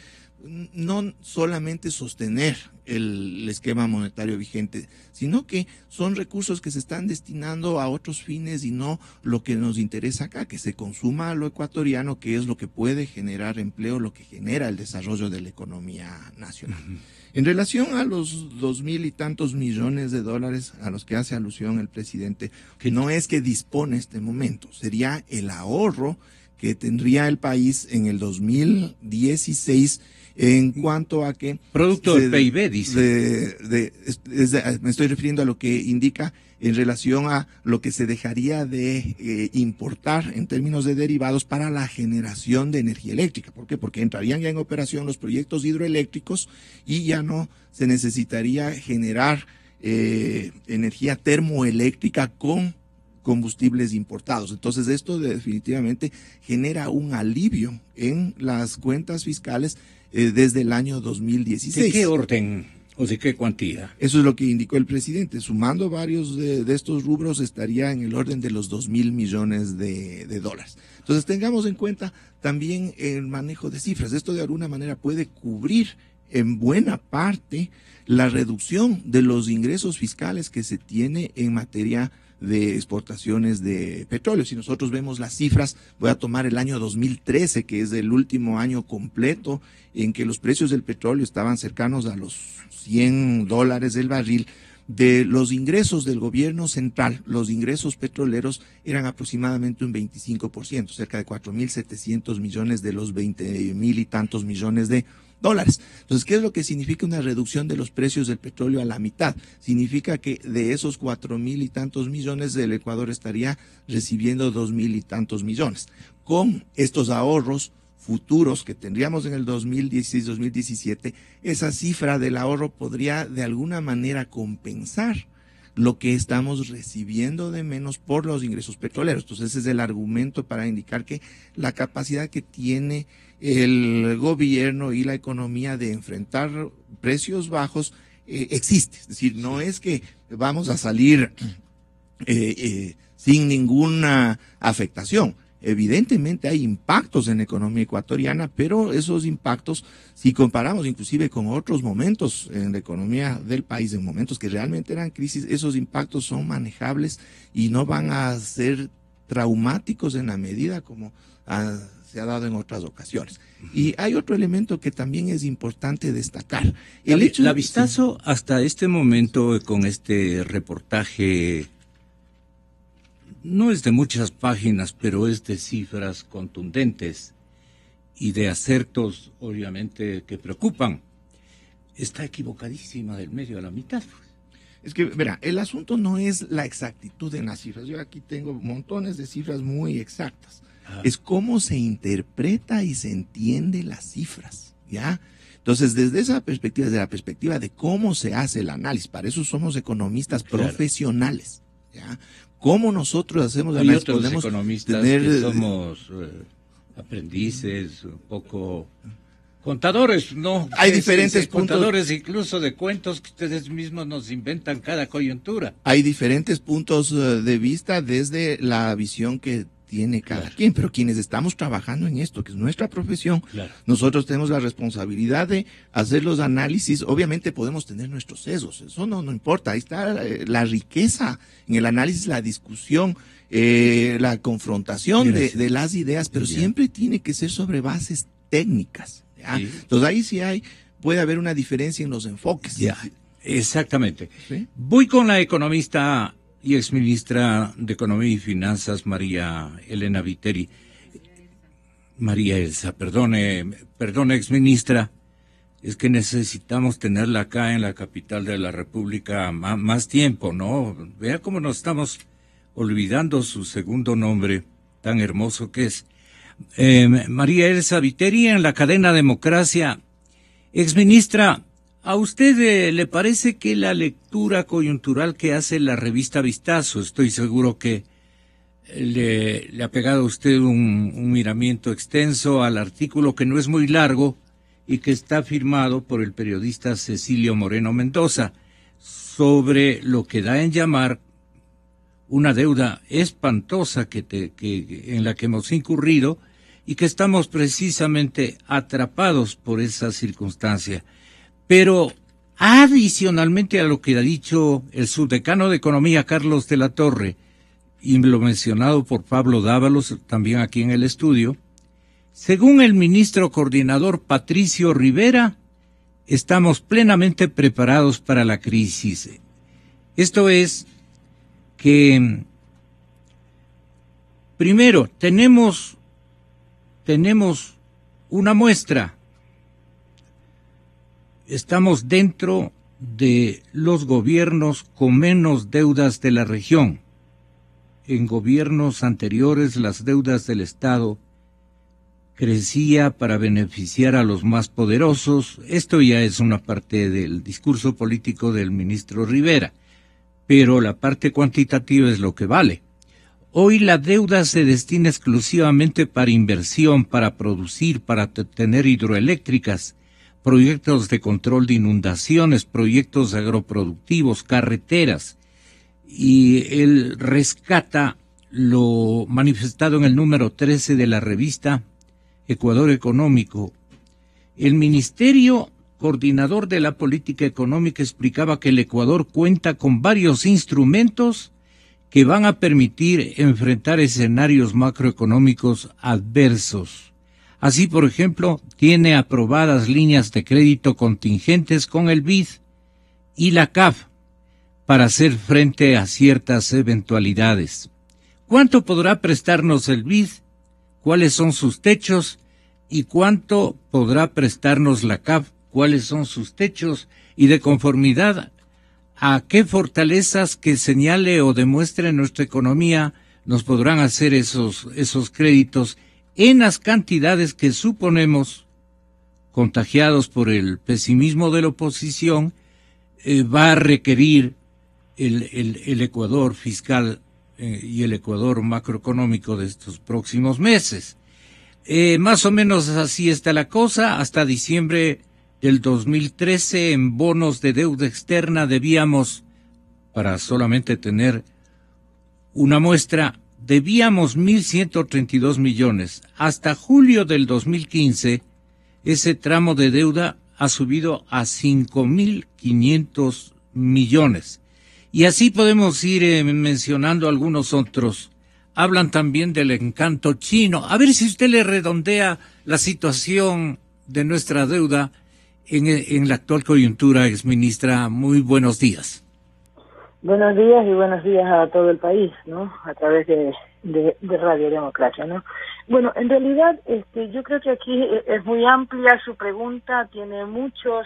no solamente sostener el esquema monetario vigente, sino que son recursos que se están destinando a otros fines y no lo que nos interesa acá, que se consuma lo ecuatoriano, que es lo que puede generar empleo, lo que genera el desarrollo de la economía nacional. En relación a los 2,000 y tantos millones de dólares a los que hace alusión el presidente, que no es que dispone este momento, sería el ahorro que tendría el país en el 2016 en cuanto a que... Producto del PIB, dice. Me estoy refiriendo a lo que indica en relación a lo que se dejaría de importar en términos de derivados para la generación de energía eléctrica. ¿Por qué? Porque entrarían ya en operación los proyectos hidroeléctricos y ya no se necesitaría generar energía termoeléctrica con combustibles importados. Entonces esto definitivamente genera un alivio en las cuentas fiscales desde el año 2016. ¿De qué orden o de qué cuantía? Eso es lo que indicó el presidente. Sumando varios de estos rubros estaría en el orden de los 2,000 millones de dólares. Entonces tengamos en cuenta también el manejo de cifras. Esto de alguna manera puede cubrir en buena parte la reducción de los ingresos fiscales que se tiene en materia de exportaciones de petróleo. Si nosotros vemos las cifras, voy a tomar el año 2013, que es el último año completo en que los precios del petróleo estaban cercanos a los $100 el barril. De los ingresos del gobierno central, los ingresos petroleros eran aproximadamente un 25%, cerca de 4.700 millones de los 20,000 y tantos millones de dólares. Entonces, ¿qué es lo que significa una reducción de los precios del petróleo a la mitad? Significa que de esos 4,000 y tantos millones, el Ecuador estaría recibiendo 2,000 y tantos millones. Con estos ahorros futuros que tendríamos en el 2016-2017, esa cifra del ahorro podría de alguna manera compensar lo que estamos recibiendo de menos por los ingresos petroleros. Entonces ese es el argumento para indicar que la capacidad que tiene el gobierno y la economía de enfrentar precios bajos existe. Es decir, no es que vamos a salir sin ninguna afectación. Evidentemente hay impactos en la economía ecuatoriana, pero esos impactos, si comparamos inclusive con otros momentos en la economía del país, en momentos que realmente eran crisis, esos impactos son manejables y no van a ser traumáticos en la medida como se ha dado en otras ocasiones. Y hay otro elemento que también es importante destacar. La Vistazo hasta este momento con este reportaje no es de muchas páginas, pero es de cifras contundentes y de acertos, obviamente, que preocupan. Está equivocadísima del medio a la mitad. Es que, verá, el asunto no es la exactitud en las cifras. Yo aquí tengo montones de cifras muy exactas. Es cómo se interpreta y se entiende las cifras, ¿ya? Entonces, desde esa perspectiva, desde la perspectiva de cómo se hace el análisis, para eso somos economistas profesionales, ¿ya? ¿Cómo nosotros hacemos el análisis? Hay otros economistas que somos aprendices, un poco contadores, ¿no? Hay diferentes puntos. Contadores incluso de cuentos que ustedes mismos nos inventan cada coyuntura. Hay diferentes puntos de vista desde la visión que tiene cada quien, pero quienes estamos trabajando en esto, que es nuestra profesión, nosotros tenemos la responsabilidad de hacer los análisis. Obviamente podemos tener nuestros sesgos, eso no importa, ahí está la riqueza en el análisis, la discusión, la confrontación de las ideas, pero siempre tiene que ser sobre bases técnicas, ¿ya? Sí. Entonces ahí puede haber una diferencia en los enfoques. Ya, exactamente. ¿Sí? Voy con la economista y exministra de Economía y Finanzas, María Elena Viteri. María Elsa, perdone, exministra, es que necesitamos tenerla acá en la capital de la República más tiempo, ¿no? Vea cómo nos estamos olvidando su segundo nombre, tan hermoso que es. María Elsa Viteri, en la cadena Democracia. Exministra, ¿a usted le parece que la lectura coyuntural que hace la revista Vistazo, estoy seguro que le ha pegado a usted un miramiento extenso al artículo que no es muy largo y que está firmado por el periodista Cecilio Moreno Mendoza, sobre lo que da en llamar una deuda espantosa en la que hemos incurrido, y que estamos precisamente atrapados por esa circunstancia. Pero adicionalmente a lo que ha dicho el subdecano de Economía, Carlos de la Torre, y lo mencionado por Pablo Dávalos, también aquí en el estudio, según el ministro coordinador Patricio Rivera, estamos plenamente preparados para la crisis. Esto es que, primero, tenemos una muestra. Estamos dentro de los gobiernos con menos deudas de la región. En gobiernos anteriores, las deudas del Estado crecía para beneficiar a los más poderosos. Esto ya es una parte del discurso político del ministro Rivera, pero la parte cuantitativa es lo que vale. Hoy la deuda se destina exclusivamente para inversión, para producir, para tener hidroeléctricas, proyectos de control de inundaciones, proyectos agroproductivos, carreteras, y él rescata lo manifestado en el número 13 de la revista Ecuador Económico. El Ministerio Coordinador de la Política Económica explicaba que el Ecuador cuenta con varios instrumentos que van a permitir enfrentar escenarios macroeconómicos adversos. Así, por ejemplo, tiene aprobadas líneas de crédito contingentes con el BID y la CAF para hacer frente a ciertas eventualidades. ¿Cuánto podrá prestarnos el BID? ¿Cuáles son sus techos? ¿Y cuánto podrá prestarnos la CAF? ¿Cuáles son sus techos? Y de conformidad a qué fortalezas que señale o demuestre nuestra economía nos podrán hacer esos créditos en las cantidades que suponemos, contagiados por el pesimismo de la oposición, va a requerir el Ecuador fiscal y el Ecuador macroeconómico de estos próximos meses. Más o menos así está la cosa. Hasta diciembre del 2013 en bonos de deuda externa debíamos, para solamente tener una muestra, debíamos 1.132 millones. Hasta julio del 2015 ese tramo de deuda ha subido a 5.500 millones. Y así podemos ir mencionando algunos otros. Hablan también del encanto chino. A ver si usted le redondea la situación de nuestra deuda en la actual coyuntura, exministra. Muy buenos días. Buenos días y buenos días a todo el país, ¿no? A través de Radio Democracia, ¿no? Bueno, en realidad, yo creo que aquí es muy amplia su pregunta, tiene muchos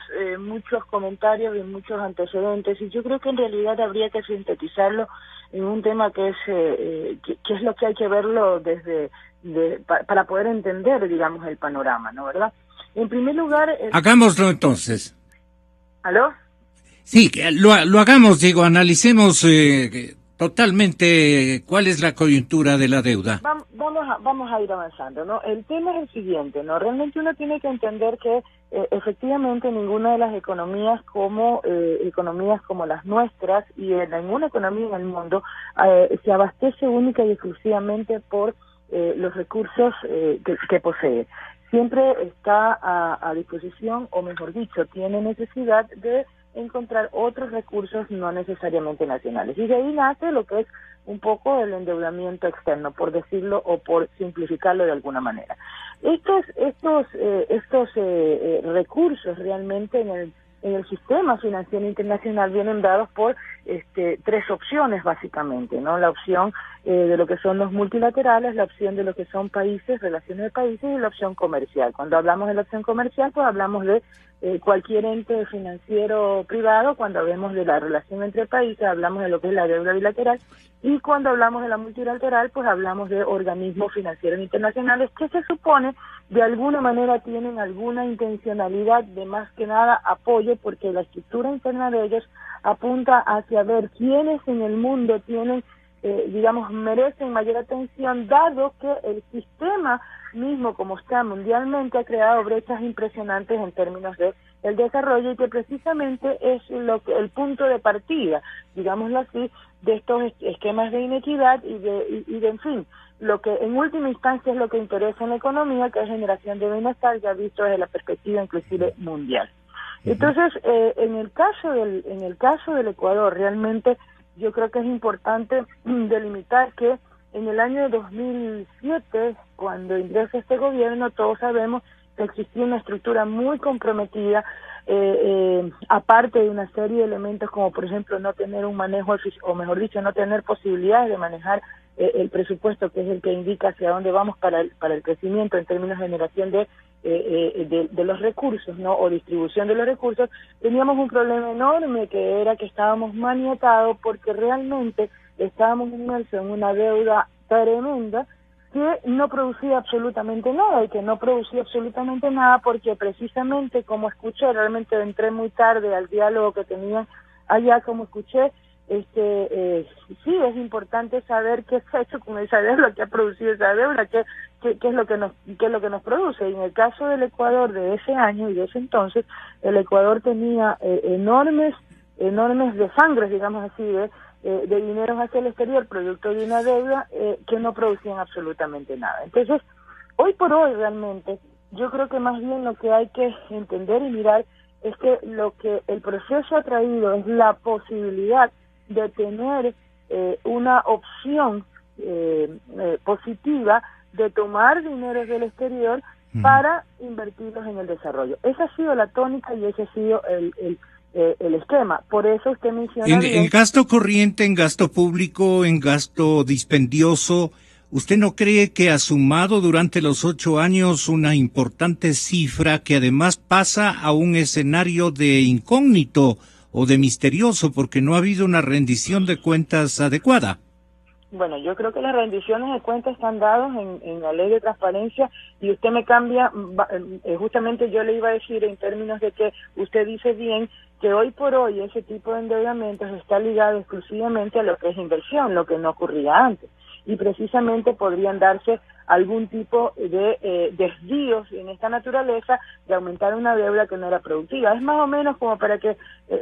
comentarios y muchos antecedentes, y yo creo que en realidad habría que sintetizarlo en un tema que es lo que hay que verlo para poder entender, digamos, el panorama, ¿no? ¿Verdad? En primer lugar... Hagámoslo entonces. ¿Aló? Sí, lo hagamos, digo, analicemos totalmente cuál es la coyuntura de la deuda. Vamos a ir avanzando, ¿no? El tema es el siguiente, ¿no? Realmente uno tiene que entender que efectivamente ninguna de las economías como las nuestras y ninguna economía en el mundo se abastece única y exclusivamente por los recursos que posee. Siempre está a disposición, o mejor dicho, tiene necesidad de encontrar otros recursos no necesariamente nacionales. Y de ahí nace lo que es un poco el endeudamiento externo, por decirlo o por simplificarlo de alguna manera. Estos recursos realmente en el sistema financiero internacional vienen dados por tres opciones básicamente, ¿no? La opción de lo que son los multilaterales, la opción de lo que son países, relaciones de países, y la opción comercial. Cuando hablamos de la opción comercial, pues hablamos de cualquier ente financiero privado. Cuando hablamos de la relación entre países, hablamos de lo que es la deuda bilateral, y cuando hablamos de la multilateral, pues hablamos de organismos financieros internacionales que se supone de alguna manera tienen alguna intencionalidad de más que nada apoyo, porque la estructura interna de ellos apunta hacia ver quiénes en el mundo tienen, merecen mayor atención, dado que el sistema mismo como está mundialmente ha creado brechas impresionantes en términos de el desarrollo y que precisamente es el punto de partida, digámoslo así, de estos esquemas de inequidad y de en fin, lo que en última instancia es lo que interesa en la economía, que es generación de bienestar, ya visto desde la perspectiva inclusive mundial. Entonces, en el caso del Ecuador, realmente yo creo que es importante delimitar que en el año 2007, cuando ingresa este gobierno, todos sabemos que existía una estructura muy comprometida, aparte de una serie de elementos como, por ejemplo, no tener un manejo, o mejor dicho, no tener posibilidades de manejar el presupuesto, que es el que indica hacia dónde vamos para el crecimiento en términos de generación de los recursos, ¿no? O distribución de los recursos. Teníamos un problema enorme, que era que estábamos maniatados porque realmente estábamos inmersos en una deuda tremenda que no producía absolutamente nada, y que no producía absolutamente nada porque precisamente, como escuché, realmente entré muy tarde al diálogo que tenían allá, como escuché, sí es importante saber qué se ha hecho con esa deuda, qué ha producido esa deuda, qué es lo que nos produce. Y en el caso del Ecuador de ese año y de ese entonces, el Ecuador tenía enormes desangres, digamos así, de dinero hacia el exterior, producto de una deuda que no producían absolutamente nada. Entonces, hoy por hoy realmente, yo creo que más bien lo que hay que entender y mirar es que lo que el proceso ha traído es la posibilidad de tener una opción positiva de tomar dinero del exterior para invertirlos en el desarrollo. Esa ha sido la tónica y ese ha sido el esquema. Por eso usted menciona... En gasto corriente, en gasto público, en gasto dispendioso, ¿usted no cree que ha sumado durante los 8 años una importante cifra que además pasa a un escenario de incógnito o de misterioso porque no ha habido una rendición de cuentas adecuada? Bueno, yo creo que las rendiciones de cuentas están dadas en la ley de transparencia, y usted me cambia, justamente yo le iba a decir en términos de que usted dice bien que hoy por hoy ese tipo de endeudamientos está ligado exclusivamente a lo que es inversión, lo que no ocurría antes. Y precisamente podrían darse algún tipo de desvíos en esta naturaleza de aumentar una deuda que no era productiva. Es más o menos como para que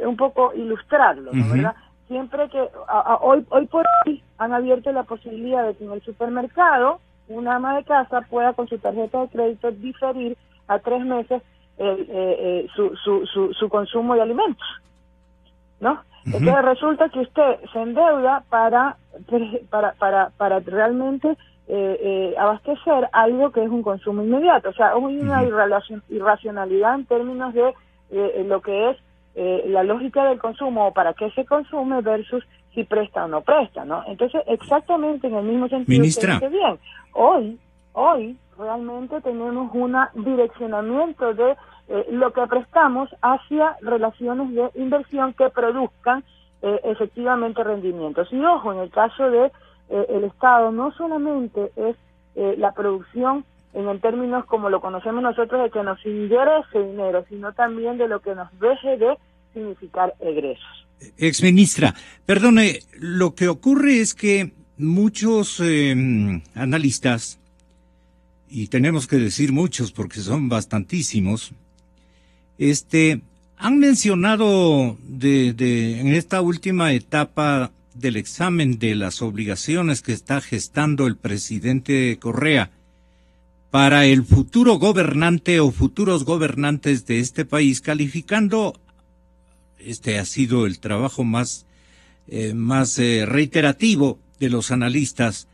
un poco ilustrarlo, ¿no? ¿Verdad? Siempre que hoy por hoy han abierto la posibilidad de que en el supermercado una ama de casa pueda con su tarjeta de crédito diferir a 3 meses su consumo de alimentos, ¿no? Entonces resulta que usted se endeuda para realmente abastecer algo que es un consumo inmediato. O sea, hay una irracionalidad en términos de lo que es la lógica del consumo, o para qué se consume versus si presta o no presta, ¿no? Entonces, exactamente en el mismo sentido. Ministra, que dice bien, hoy realmente tenemos un direccionamiento de lo que prestamos hacia relaciones de inversión que produzcan efectivamente rendimientos. Y ojo, en el caso de el Estado, no solamente es la producción en términos como lo conocemos nosotros, de que nos ingrese dinero, sino también de lo que nos deje de significar egresos. Exministra, perdone, lo que ocurre es que muchos analistas, y tenemos que decir muchos porque son bastantísimos, han mencionado en esta última etapa del examen de las obligaciones que está gestando el presidente Correa para el futuro gobernante o futuros gobernantes de este país, calificando, ha sido el trabajo más reiterativo de los analistas,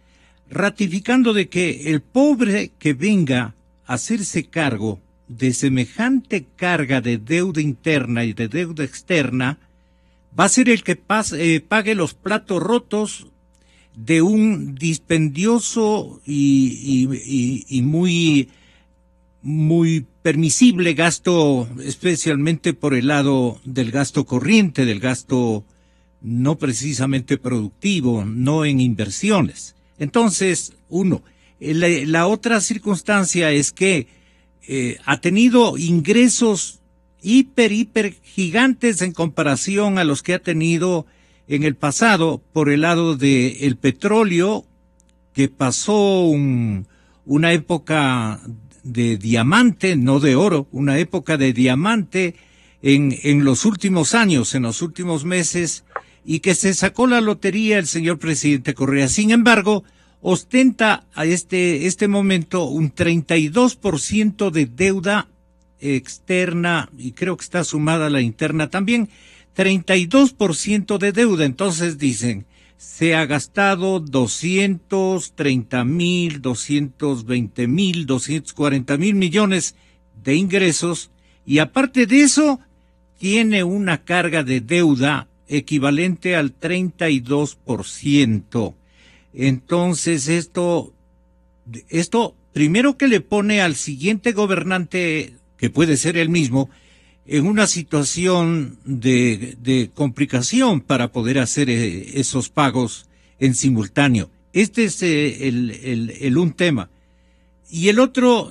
ratificando de que el pobre que venga a hacerse cargo de semejante carga de deuda interna y de deuda externa va a ser el que pague los platos rotos de un dispendioso y muy permisible gasto, especialmente por el lado del gasto corriente, del gasto no precisamente productivo, no en inversiones. Entonces, la otra circunstancia es que ha tenido ingresos hiper gigantes en comparación a los que ha tenido en el pasado por el lado del petróleo, que pasó una época de diamante, no de oro, una época de diamante, en los últimos años, en los últimos meses, y que se sacó la lotería el señor presidente Correa. Sin embargo, ostenta a este momento un 32% de deuda externa, y creo que está sumada a la interna también, 32% de deuda. Entonces dicen, se ha gastado 230,000, 220,000, 240,000 millones de ingresos, y aparte de eso, tiene una carga de deuda equivalente al 32%. Entonces esto primero que le pone al siguiente gobernante, que puede ser el mismo, en una situación de complicación para poder hacer esos pagos en simultáneo. Este es un tema. Y el otro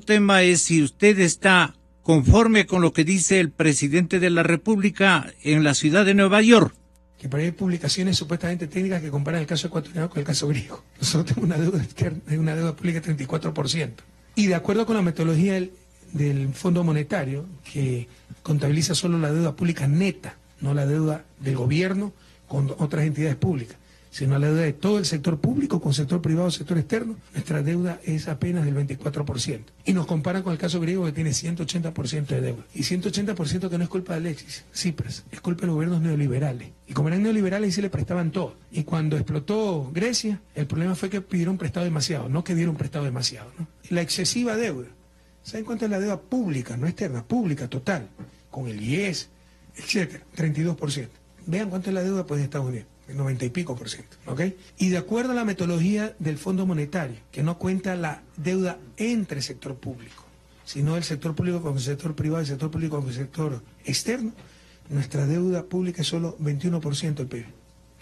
tema es si usted está conforme con lo que dice el presidente de la República en la ciudad de Nueva York. Que por ahí hay publicaciones supuestamente técnicas que comparan el caso ecuatoriano con el caso griego. Nosotros tenemos una deuda externa, una deuda pública de 34%. Y de acuerdo con la metodología del Fondo Monetario, que contabiliza solo la deuda pública neta, no la deuda del gobierno con otras entidades públicas, sino la deuda de todo el sector público con sector privado, sector externo, nuestra deuda es apenas del 24%. Y nos comparan con el caso griego, que tiene 180% de deuda. Y 180% que no es culpa de Alexis Tsipras, es culpa de los gobiernos neoliberales. Y como eran neoliberales, sí le prestaban todo. Y cuando explotó Grecia, el problema fue que pidieron prestado demasiado, no que dieron prestado demasiado, ¿no? La excesiva deuda. ¿Saben cuánto es la deuda pública, no externa, pública total? Con el IES, etcétera, 32%. Vean cuánto es la deuda pues, de Estados Unidos. El 90 y pico %, ¿ok? Y de acuerdo a la metodología del Fondo Monetario, que no cuenta la deuda entre sector público, sino el sector público con el sector privado y el sector público con el sector externo, nuestra deuda pública es solo 21% del PIB.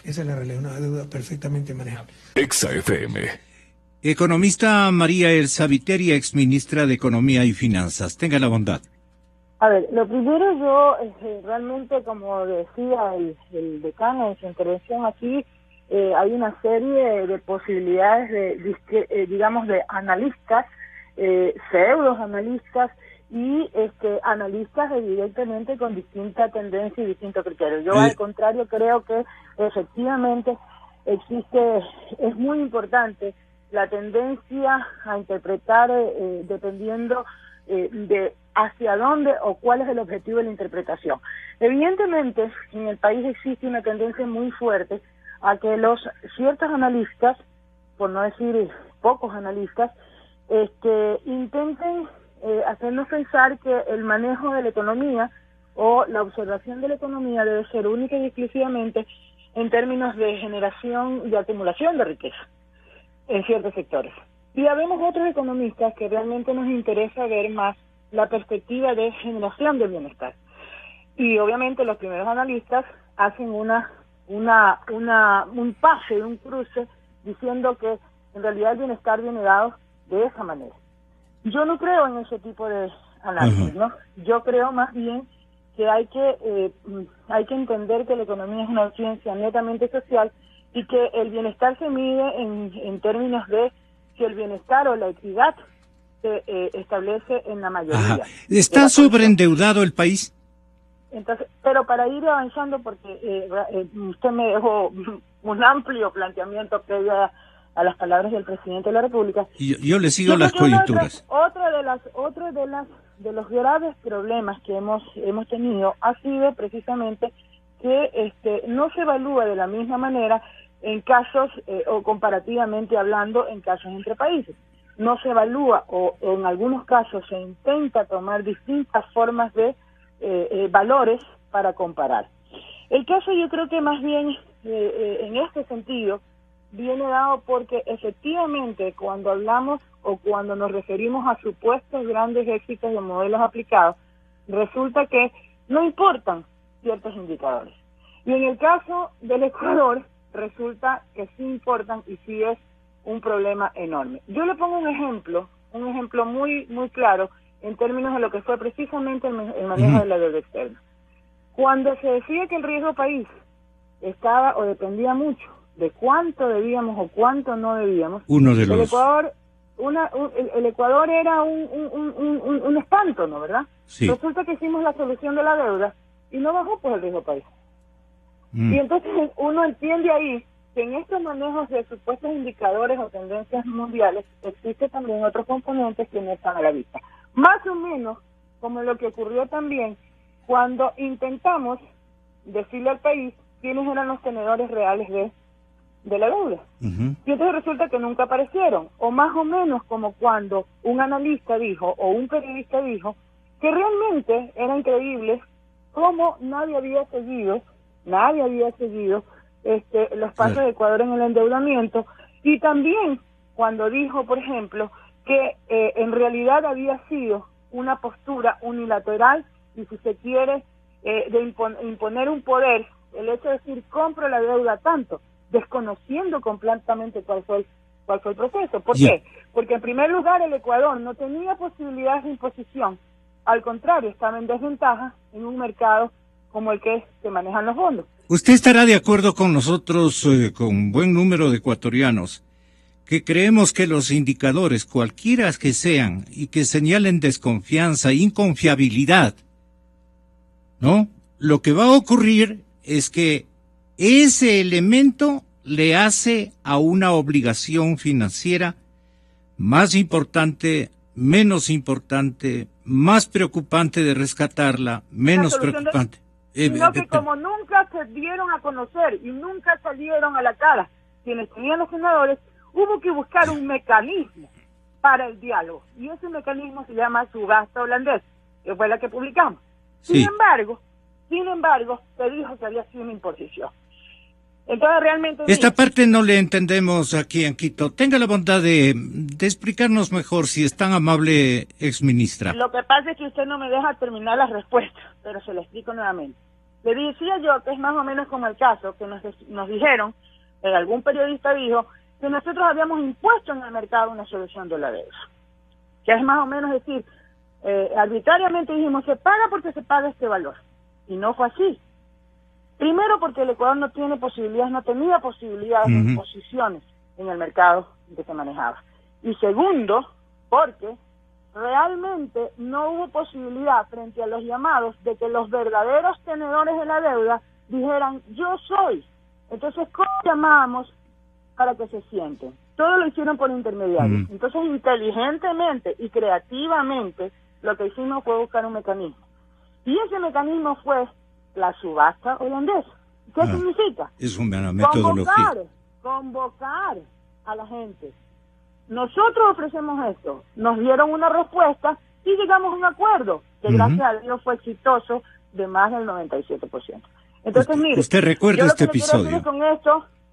Esa es la realidad, una deuda perfectamente manejable. Exa FM. Economista María Elsa Viteri, exministra de Economía y Finanzas. Tenga la bondad. A ver, lo primero yo, realmente, como decía el decano en su intervención aquí, hay una serie de posibilidades digamos, de analistas, pseudos analistas y analistas evidentemente con distinta tendencia y distintos criterios. Yo, al contrario, creo que efectivamente es muy importante la tendencia a interpretar dependiendo de hacia dónde o cuál es el objetivo de la interpretación. Evidentemente, en el país existe una tendencia muy fuerte a que ciertos analistas, por no decir pocos analistas, intenten hacernos pensar que el manejo de la economía o la observación de la economía debe ser única y exclusivamente en términos de generación y acumulación de riqueza en ciertos sectores. Y habemos otros economistas que realmente nos interesa ver más la perspectiva de generación del bienestar. Y obviamente los primeros analistas hacen un pase, un cruce, diciendo que en realidad el bienestar viene dado de esa manera. Yo no creo en ese tipo de análisis, ¿no? Yo creo más bien que hay que entender que la economía es una ciencia netamente social y que el bienestar se mide en términos de si el bienestar o la equidad se establece en la mayoría. Ajá. ¿Está sobreendeudado el país? Entonces, pero para ir avanzando, porque usted me dejó un amplio planteamiento previo a las palabras del presidente de la República. Yo le sigo las coyunturas. Otro de los graves problemas que hemos tenido ha sido precisamente que no se evalúa de la misma manera en casos, o comparativamente hablando, en casos entre países. No se evalúa, o en algunos casos se intenta tomar distintas formas de valores para comparar. El caso, yo creo que más bien en este sentido viene dado porque efectivamente cuando hablamos o cuando nos referimos a supuestos grandes éxitos de modelos aplicados, resulta que no importan ciertos indicadores. Y en el caso del Ecuador resulta que sí importan y sí es un problema enorme. Yo le pongo un ejemplo muy muy claro en términos de lo que fue precisamente el manejo de la deuda externa. Cuando se decía que el riesgo país estaba o dependía mucho de cuánto debíamos o cuánto no debíamos, el Ecuador el Ecuador era un espanto, ¿no? ¿Verdad? Sí. Resulta que hicimos la solución de la deuda y no bajó pues el riesgo país. Y entonces uno entiende ahí que en estos manejos de supuestos indicadores o tendencias mundiales existe también otros componentes que no están a la vista. Más o menos como lo que ocurrió también cuando intentamos decirle al país quiénes eran los tenedores reales de la deuda. Y entonces resulta que nunca aparecieron. O más o menos como cuando un analista dijo o un periodista dijo que realmente era increíble cómo nadie había seguido los pasos de Ecuador en el endeudamiento, y también cuando dijo, por ejemplo, que en realidad había sido una postura unilateral y, si se quiere, de imponer un poder, el hecho de decir compro la deuda tanto, desconociendo completamente cuál fue el proceso. ¿Por qué? Porque en primer lugar el Ecuador no tenía posibilidades de imposición, al contrario, estaba en desventaja en un mercado como el que se manejan los fondos. Usted estará de acuerdo con nosotros, con un buen número de ecuatorianos, que creemos que los indicadores, cualquiera que sean, y que señalen desconfianza, inconfiabilidad, ¿no? Lo que va a ocurrir es que ese elemento le hace a una obligación financiera más importante, menos importante, más preocupante de rescatarla, menos preocupante. Sino que como nunca se dieron a conocer y nunca salieron a la cara quienes tenían los senadores, hubo que buscar un mecanismo para el diálogo. Y ese mecanismo se llama subasta holandesa, que fue la que publicamos. Sí. Sin embargo, se dijo que había sido una imposición. Entonces realmente... Esta parte no le entendemos aquí en Quito. Tenga la bondad de explicarnos mejor, si es tan amable, exministra. Lo que pasa es que usted no me deja terminar la respuesta, pero se lo explico nuevamente. Le decía yo que es más o menos como el caso que nos dijeron, algún periodista dijo, que nosotros habíamos impuesto en el mercado una solución de la deuda. Que es más o menos decir, arbitrariamente dijimos, se paga porque se paga este valor. Y no fue así. Primero porque el Ecuador no tenía posibilidades de imposiciones en el mercado que se manejaba. Y segundo, porque realmente no hubo posibilidad frente a los llamados de que los verdaderos tenedores de la deuda dijeran, yo soy. Entonces, ¿cómo llamamos para que se sienten? Todo lo hicieron por intermediarios. Entonces, inteligentemente y creativamente, lo que hicimos fue buscar un mecanismo. Y ese mecanismo fue la subasta holandesa. ¿Qué significa? Es una metodología. Convocar a la gente. Nosotros ofrecemos esto, nos dieron una respuesta y llegamos a un acuerdo que gracias a Dios fue exitoso de más del 97%. Entonces, mire, usted recuerda este episodio.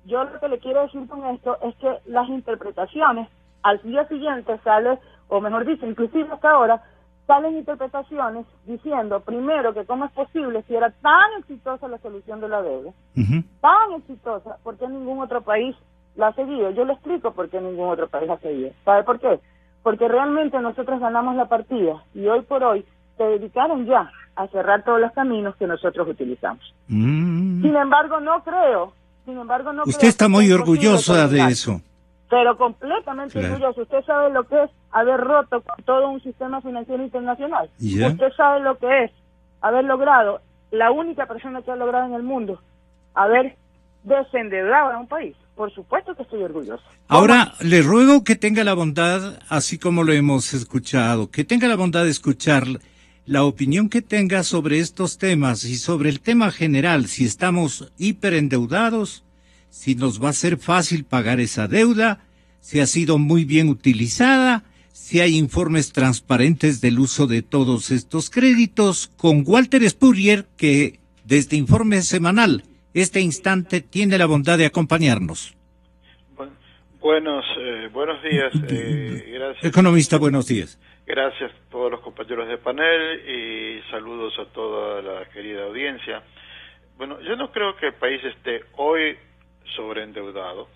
Yo lo que le quiero decir con esto es que las interpretaciones al día siguiente sale, o mejor dicho, inclusive hasta ahora, salen interpretaciones diciendo, primero, que cómo es posible si era tan exitosa la solución de la deuda, tan exitosa, ¿por qué ningún otro país la ha seguido? Yo le explico por qué ningún otro país la ha seguido. ¿Sabe por qué? Porque realmente nosotros ganamos la partida y hoy por hoy se dedicaron ya a cerrar todos los caminos que nosotros utilizamos. Sin embargo, no creo. Usted está muy orgullosa de eso. Pero completamente orgulloso. Usted sabe lo que es haber roto con todo un sistema financiero internacional. Usted sabe lo que es haber logrado, la única persona que ha logrado en el mundo, haber desendeudado a un país. Por supuesto que estoy orgulloso. Ahora, le ruego que tenga la bondad, así como lo hemos escuchado, que tenga la bondad de escuchar la opinión que tenga sobre estos temas y sobre el tema general, si estamos hiperendeudados, si nos va a ser fácil pagar esa deuda, si ha sido muy bien utilizada, si hay informes transparentes del uso de todos estos créditos, con Walter Spurrier, que desde Informe Semanal, este instante, tiene la bondad de acompañarnos. Buenos días. Gracias. Economista, buenos días. Gracias a todos los compañeros de panel y saludos a toda la querida audiencia. Bueno, yo no creo que el país esté hoy sobreendeudado.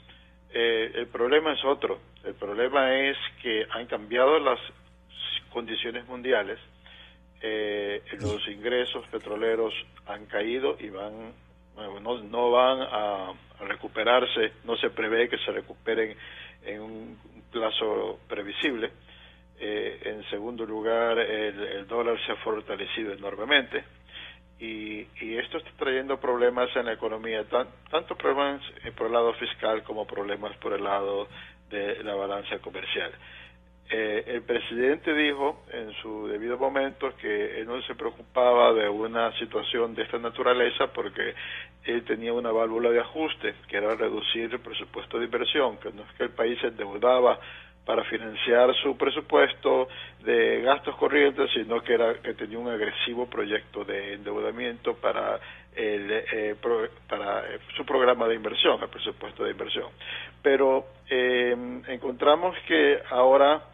El problema es otro. El problema es que han cambiado las condiciones mundiales. Los ingresos petroleros han caído y no van a recuperarse. No se prevé que se recuperen en un plazo previsible. En segundo lugar, el dólar se ha fortalecido enormemente y esto está trayendo problemas en la economía, tanto problemas por el lado fiscal como problemas por el lado de la balanza comercial. El presidente dijo en su debido momento que él no se preocupaba de una situación de esta naturaleza porque él tenía una válvula de ajuste, que era reducir el presupuesto de inversión, que no es que el país se endeudaba para financiar su presupuesto de gastos corrientes, sino que tenía un agresivo proyecto de endeudamiento para su programa de inversión, el presupuesto de inversión. Pero encontramos que ahora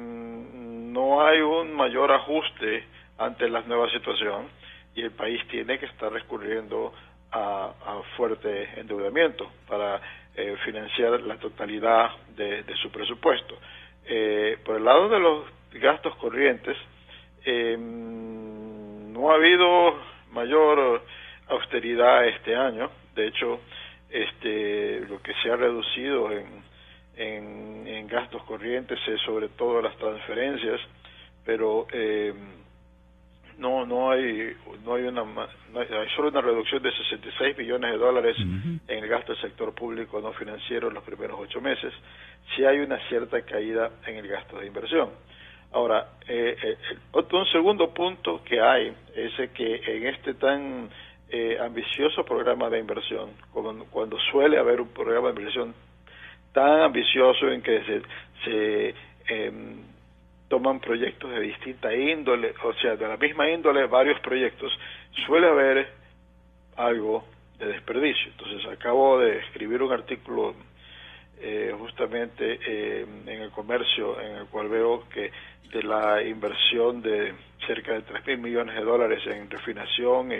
no hay un mayor ajuste ante la nueva situación y el país tiene que estar recurriendo a fuerte endeudamiento para financiar la totalidad de su presupuesto. Por el lado de los gastos corrientes, no ha habido mayor austeridad este año. De hecho, lo que se ha reducido en gastos corrientes es sobre todo las transferencias, pero hay solo una reducción de 66 millones de dólares en el gasto del sector público no financiero en los primeros 8 meses. Sí hay una cierta caída en el gasto de inversión. Ahora, un segundo punto que hay es que en este tan ambicioso programa de inversión, cuando suele haber un programa de inversión tan ambicioso en que se toman proyectos de distinta índole, o sea, de la misma índole, varios proyectos, suele haber algo de desperdicio. Entonces, acabo de escribir un artículo justamente en El Comercio, en el cual veo que de la inversión de cerca de 3.000 millones de dólares en refinación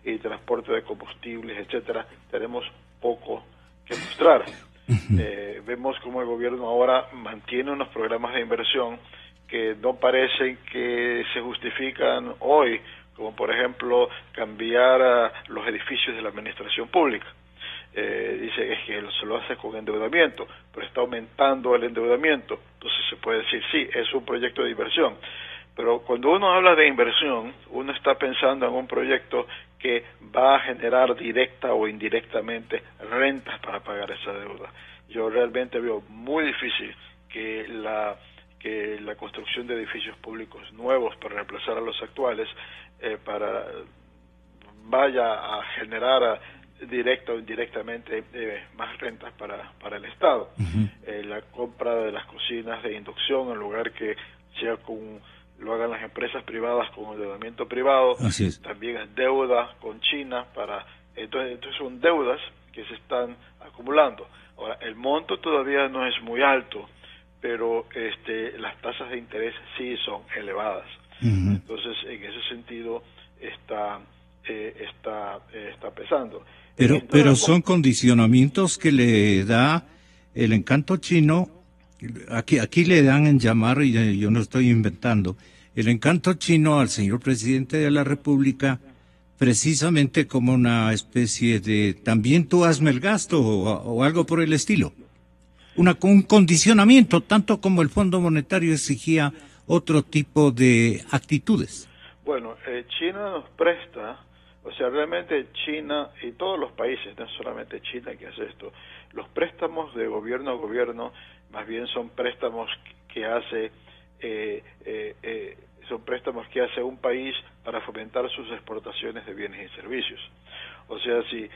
y transporte de combustibles, etcétera, tenemos poco que mostrar. Vemos como el gobierno ahora mantiene unos programas de inversión que no parecen que se justifican hoy, como por ejemplo cambiar los edificios de la administración pública. Dice que se lo hace con endeudamiento, pero está aumentando el endeudamiento. Entonces se puede decir, sí, es un proyecto de inversión. Pero cuando uno habla de inversión, uno está pensando en un proyecto que va a generar directa o indirectamente rentas para pagar esa deuda. Yo realmente veo muy difícil que la construcción de edificios públicos nuevos para reemplazar a los actuales vaya a generar directa o indirectamente más rentas para el Estado. La compra de las cocinas de inducción en lugar que sea lo hagan las empresas privadas con endeudamiento privado, también es deuda con China entonces son deudas que se están acumulando. Ahora, el monto todavía no es muy alto, pero las tasas de interés sí son elevadas. Entonces, en ese sentido está pesando. Pero son condicionamientos que le da el encanto chino. Aquí le dan en llamar, y yo no estoy inventando, el encanto chino al señor presidente de la República, precisamente como una especie de, también tú hazme el gasto o algo por el estilo. Un condicionamiento, tanto como el Fondo Monetario exigía otro tipo de actitudes. Bueno, China nos presta, o sea, realmente China y todos los países, no solamente China que hace esto, los préstamos de gobierno a gobierno más bien son préstamos que hace un país para fomentar sus exportaciones de bienes y servicios. O sea, si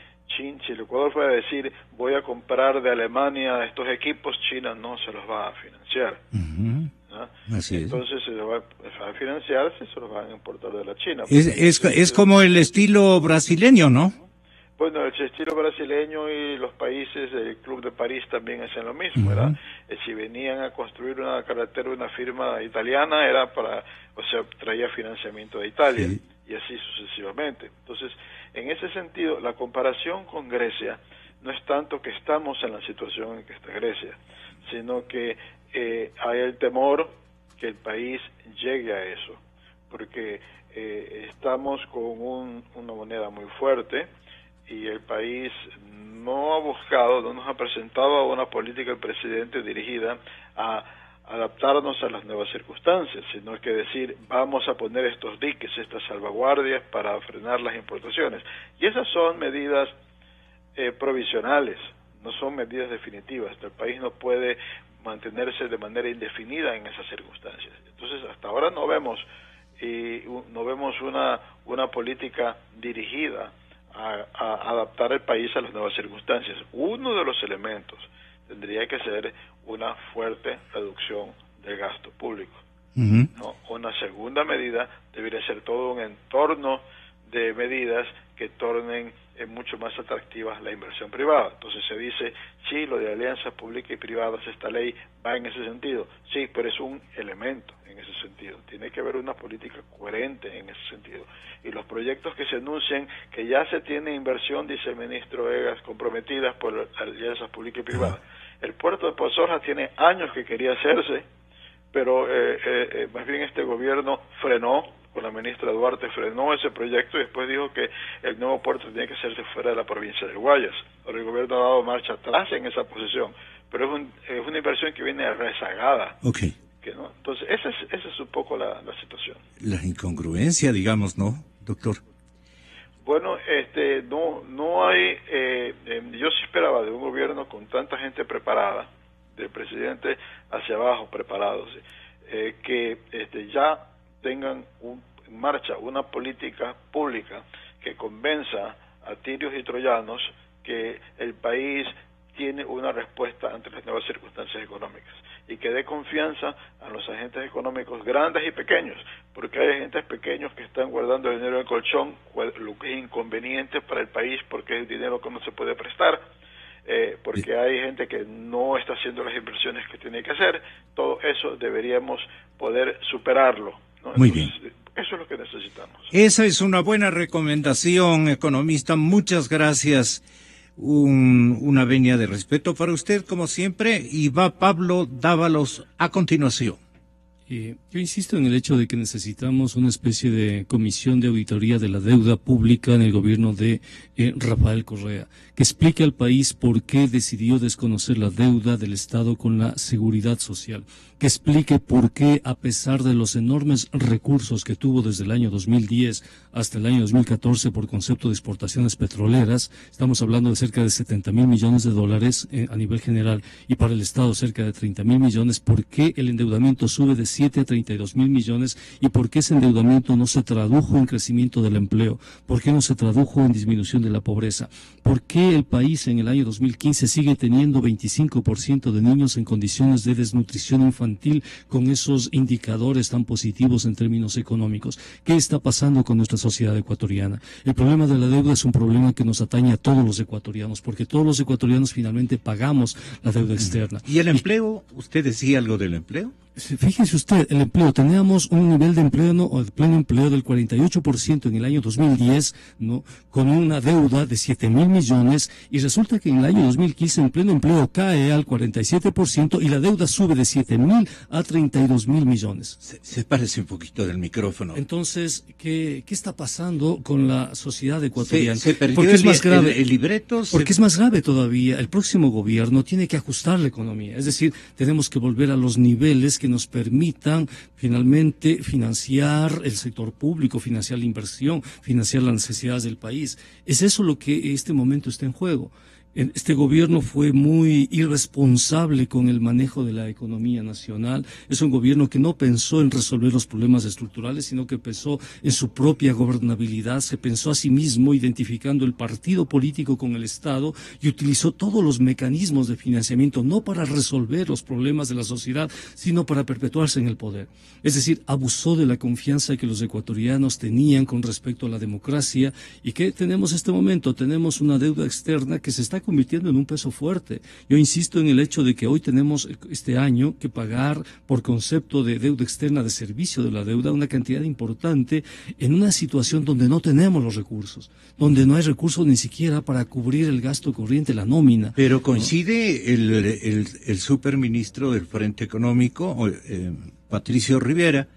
el Ecuador fuera a decir voy a comprar de Alemania estos equipos, China no se los va a financiar. Entonces se los va a financiar si se los van a importar de la China. Es como el estilo brasileño, ¿no? Bueno, el estilo brasileño y los países del Club de París también hacen lo mismo, ¿verdad? Si venían a construir una carretera, una firma italiana, traía financiamiento de Italia, y así sucesivamente. Entonces, en ese sentido, la comparación con Grecia no es tanto que estamos en la situación en que está Grecia, sino que hay el temor que el país llegue a eso, porque estamos con una moneda muy fuerte, y el país no ha buscado, no nos ha presentado una política del presidente dirigida a adaptarnos a las nuevas circunstancias, sino que decir, vamos a poner estos diques, estas salvaguardias para frenar las importaciones. Y esas son medidas provisionales, no son medidas definitivas. El país no puede mantenerse de manera indefinida en esas circunstancias. Entonces, hasta ahora no vemos una política dirigida a adaptar el país a las nuevas circunstancias. Uno de los elementos tendría que ser una fuerte reducción del gasto público. ¿No? Una segunda medida debería ser todo un entorno de medidas que tornen mucho más atractivas la inversión privada. Entonces se dice, sí, lo de alianzas públicas y privadas, esta ley va en ese sentido. Sí, pero es un elemento en ese sentido. Tiene que haber una política coherente en ese sentido. Y los proyectos que se anuncian, que ya se tiene inversión, dice el ministro Egas, comprometidas por alianzas públicas y privadas. El puerto de Pozorja tiene años que quería hacerse, pero más bien este gobierno frenó, con la ministra Duarte frenó ese proyecto y después dijo que el nuevo puerto tenía que hacerse fuera de la provincia del Guayas. Ahora el gobierno ha dado marcha atrás en esa posición, pero es una inversión que viene rezagada. Okay. ¿No? Entonces esa es un poco la situación. La incongruencia, digamos, ¿no, doctor? Bueno, no hay, yo sí esperaba de un gobierno con tanta gente preparada, del presidente hacia abajo preparados, que ya tengan en marcha una política pública que convenza a tirios y troyanos que el país tiene una respuesta ante las nuevas circunstancias económicas y que dé confianza a los agentes económicos grandes y pequeños, porque hay agentes pequeños que están guardando el dinero en el colchón, lo que es inconveniente para el país porque es dinero que no se puede prestar, porque hay gente que no está haciendo las inversiones que tiene que hacer. Todo eso deberíamos poder superarlo, ¿no? Muy Entonces, bien. Eso es lo que necesitamos. Esa es una buena recomendación, economista. Muchas gracias. Una venia de respeto para usted, como siempre, y va Pablo Dávalos a continuación. Yo insisto en el hecho de que necesitamos una especie de comisión de auditoría de la deuda pública en el gobierno de Rafael Correa, que explique al país por qué decidió desconocer la deuda del Estado con la seguridad social, que explique por qué, a pesar de los enormes recursos que tuvo desde el año 2010 hasta el año 2014 por concepto de exportaciones petroleras, estamos hablando de cerca de 70,000 millones de dólares a nivel general y para el Estado cerca de 30,000 millones, por qué el endeudamiento sube de 7 a 32,000 millones y por qué ese endeudamiento no se tradujo en crecimiento del empleo, por qué no se tradujo en disminución de la pobreza, por qué el país en el año 2015 sigue teniendo 25% de niños en condiciones de desnutrición infantil con esos indicadores tan positivos en términos económicos. ¿Qué está pasando con nuestra sociedad ecuatoriana? El problema de la deuda es un problema que nos atañe a todos los ecuatorianos, porque todos los ecuatorianos finalmente pagamos la deuda externa. ¿Y el empleo? ¿Usted decía algo del empleo? Fíjese usted, el empleo, teníamos un nivel de empleo o de pleno empleo del 48% en el año 2010, ¿no? Con una deuda de 7,000 millones, y resulta que en el año 2015 el pleno empleo cae al 47% y la deuda sube de 7,000 a 32,000 millones. Se parece un poquito del micrófono. Entonces, ¿qué está pasando con la sociedad ecuatoriana? Se perdió porque es más grave, el libreto. Porque es más grave todavía. El próximo gobierno tiene que ajustar la economía. Es decir, tenemos que volver a los niveles que nos permitan finalmente financiar el sector público, financiar la inversión, financiar las necesidades del país. Es eso lo que en este momento está en juego. Este gobierno fue muy irresponsable con el manejo de la economía nacional. Es un gobierno que no pensó en resolver los problemas estructurales, sino que pensó en su propia gobernabilidad. Se pensó a sí mismo identificando el partido político con el Estado y utilizó todos los mecanismos de financiamiento, no para resolver los problemas de la sociedad, sino para perpetuarse en el poder. Es decir, abusó de la confianza que los ecuatorianos tenían con respecto a la democracia. ¿Y qué tenemos en este momento? Tenemos una deuda externa que se está convirtiendo en un peso fuerte. Yo insisto en el hecho de que hoy tenemos este año que pagar por concepto de deuda externa, de servicio de la deuda, una cantidad importante en una situación donde no tenemos los recursos, donde no hay recursos ni siquiera para cubrir el gasto corriente, la nómina. Pero coincide el superministro del Frente Económico, Patricio Rivera,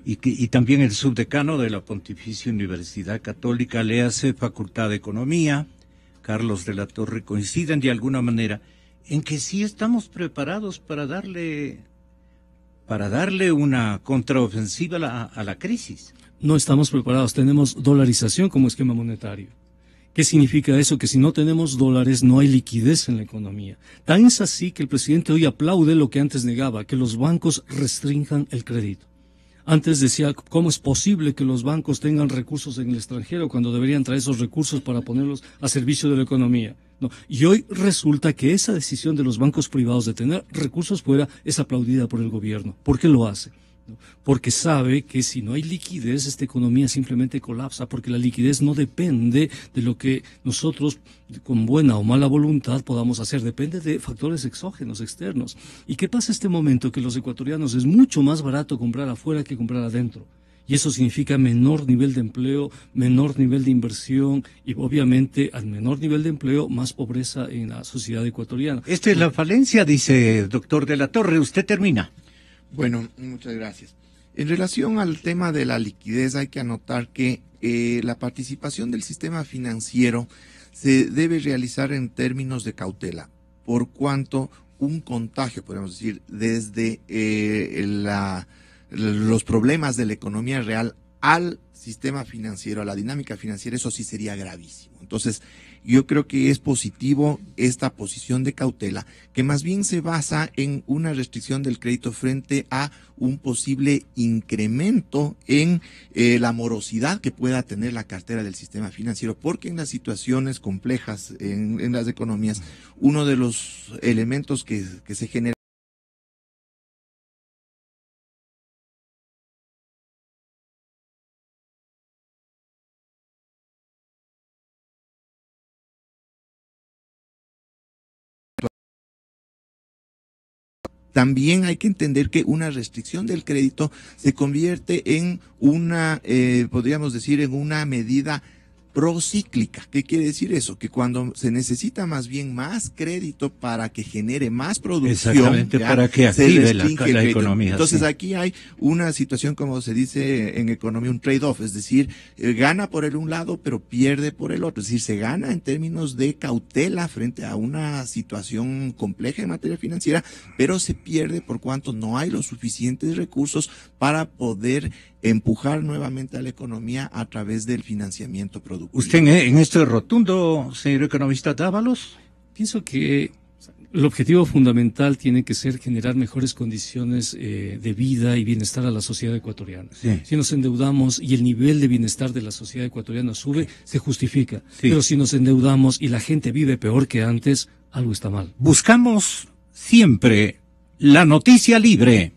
y también el subdecano de la Pontificia Universidad Católica, le hace Facultad de Economía, Carlos de la Torre coinciden de alguna manera en que sí estamos preparados para darle una contraofensiva a la crisis. No estamos preparados, tenemos dolarización como esquema monetario. ¿Qué significa eso? Que si no tenemos dólares no hay liquidez en la economía. Tan es así que el presidente hoy aplaude lo que antes negaba, que los bancos restrinjan el crédito. Antes decía, ¿cómo es posible que los bancos tengan recursos en el extranjero cuando deberían traer esos recursos para ponerlos a servicio de la economía? No. Y hoy resulta que esa decisión de los bancos privados de tener recursos fuera es aplaudida por el gobierno. ¿Por qué lo hace? Porque sabe que si no hay liquidez, esta economía simplemente colapsa, porque la liquidez no depende de lo que nosotros, con buena o mala voluntad, podamos hacer, depende de factores exógenos, externos. ¿Y qué pasa en este momento? Que los ecuatorianos es mucho más barato comprar afuera que comprar adentro. Y eso significa menor nivel de empleo, menor nivel de inversión y obviamente al menor nivel de empleo, más pobreza en la sociedad ecuatoriana. Esta es la falencia, dice doctor de la Torre. Usted termina. Bueno, muchas gracias. En relación al tema de la liquidez, hay que anotar que la participación del sistema financiero se debe realizar en términos de cautela, por cuanto un contagio, podemos decir, desde los problemas de la economía real al sistema financiero, a la dinámica financiera, eso sí sería gravísimo. Entonces, yo creo que es positivo esta posición de cautela, que más bien se basa en una restricción del crédito frente a un posible incremento en la morosidad que pueda tener la cartera del sistema financiero, porque en las situaciones complejas en las economías, uno de los elementos que se genera también hay que entender que una restricción del crédito se convierte en una, podríamos decir, en una medida procíclica. ¿Qué quiere decir eso? Que cuando se necesita más bien más crédito para que genere más producción, exactamente, para que active la economía. Entonces sí. Aquí hay una situación, como se dice en economía, un trade-off, es decir, gana por el un lado pero pierde por el otro, es decir, se gana en términos de cautela frente a una situación compleja en materia financiera, pero se pierde por cuanto no hay los suficientes recursos para poder empujar nuevamente a la economía a través del financiamiento productivo. ¿Usted en esto es rotundo, señor economista Dávalos? Pienso que el objetivo fundamental tiene que ser generar mejores condiciones de vida y bienestar a la sociedad ecuatoriana. Sí. Si nos endeudamos y el nivel de bienestar de la sociedad ecuatoriana sube, se justifica. Sí. Pero si nos endeudamos y la gente vive peor que antes, algo está mal. Buscamos siempre la noticia libre.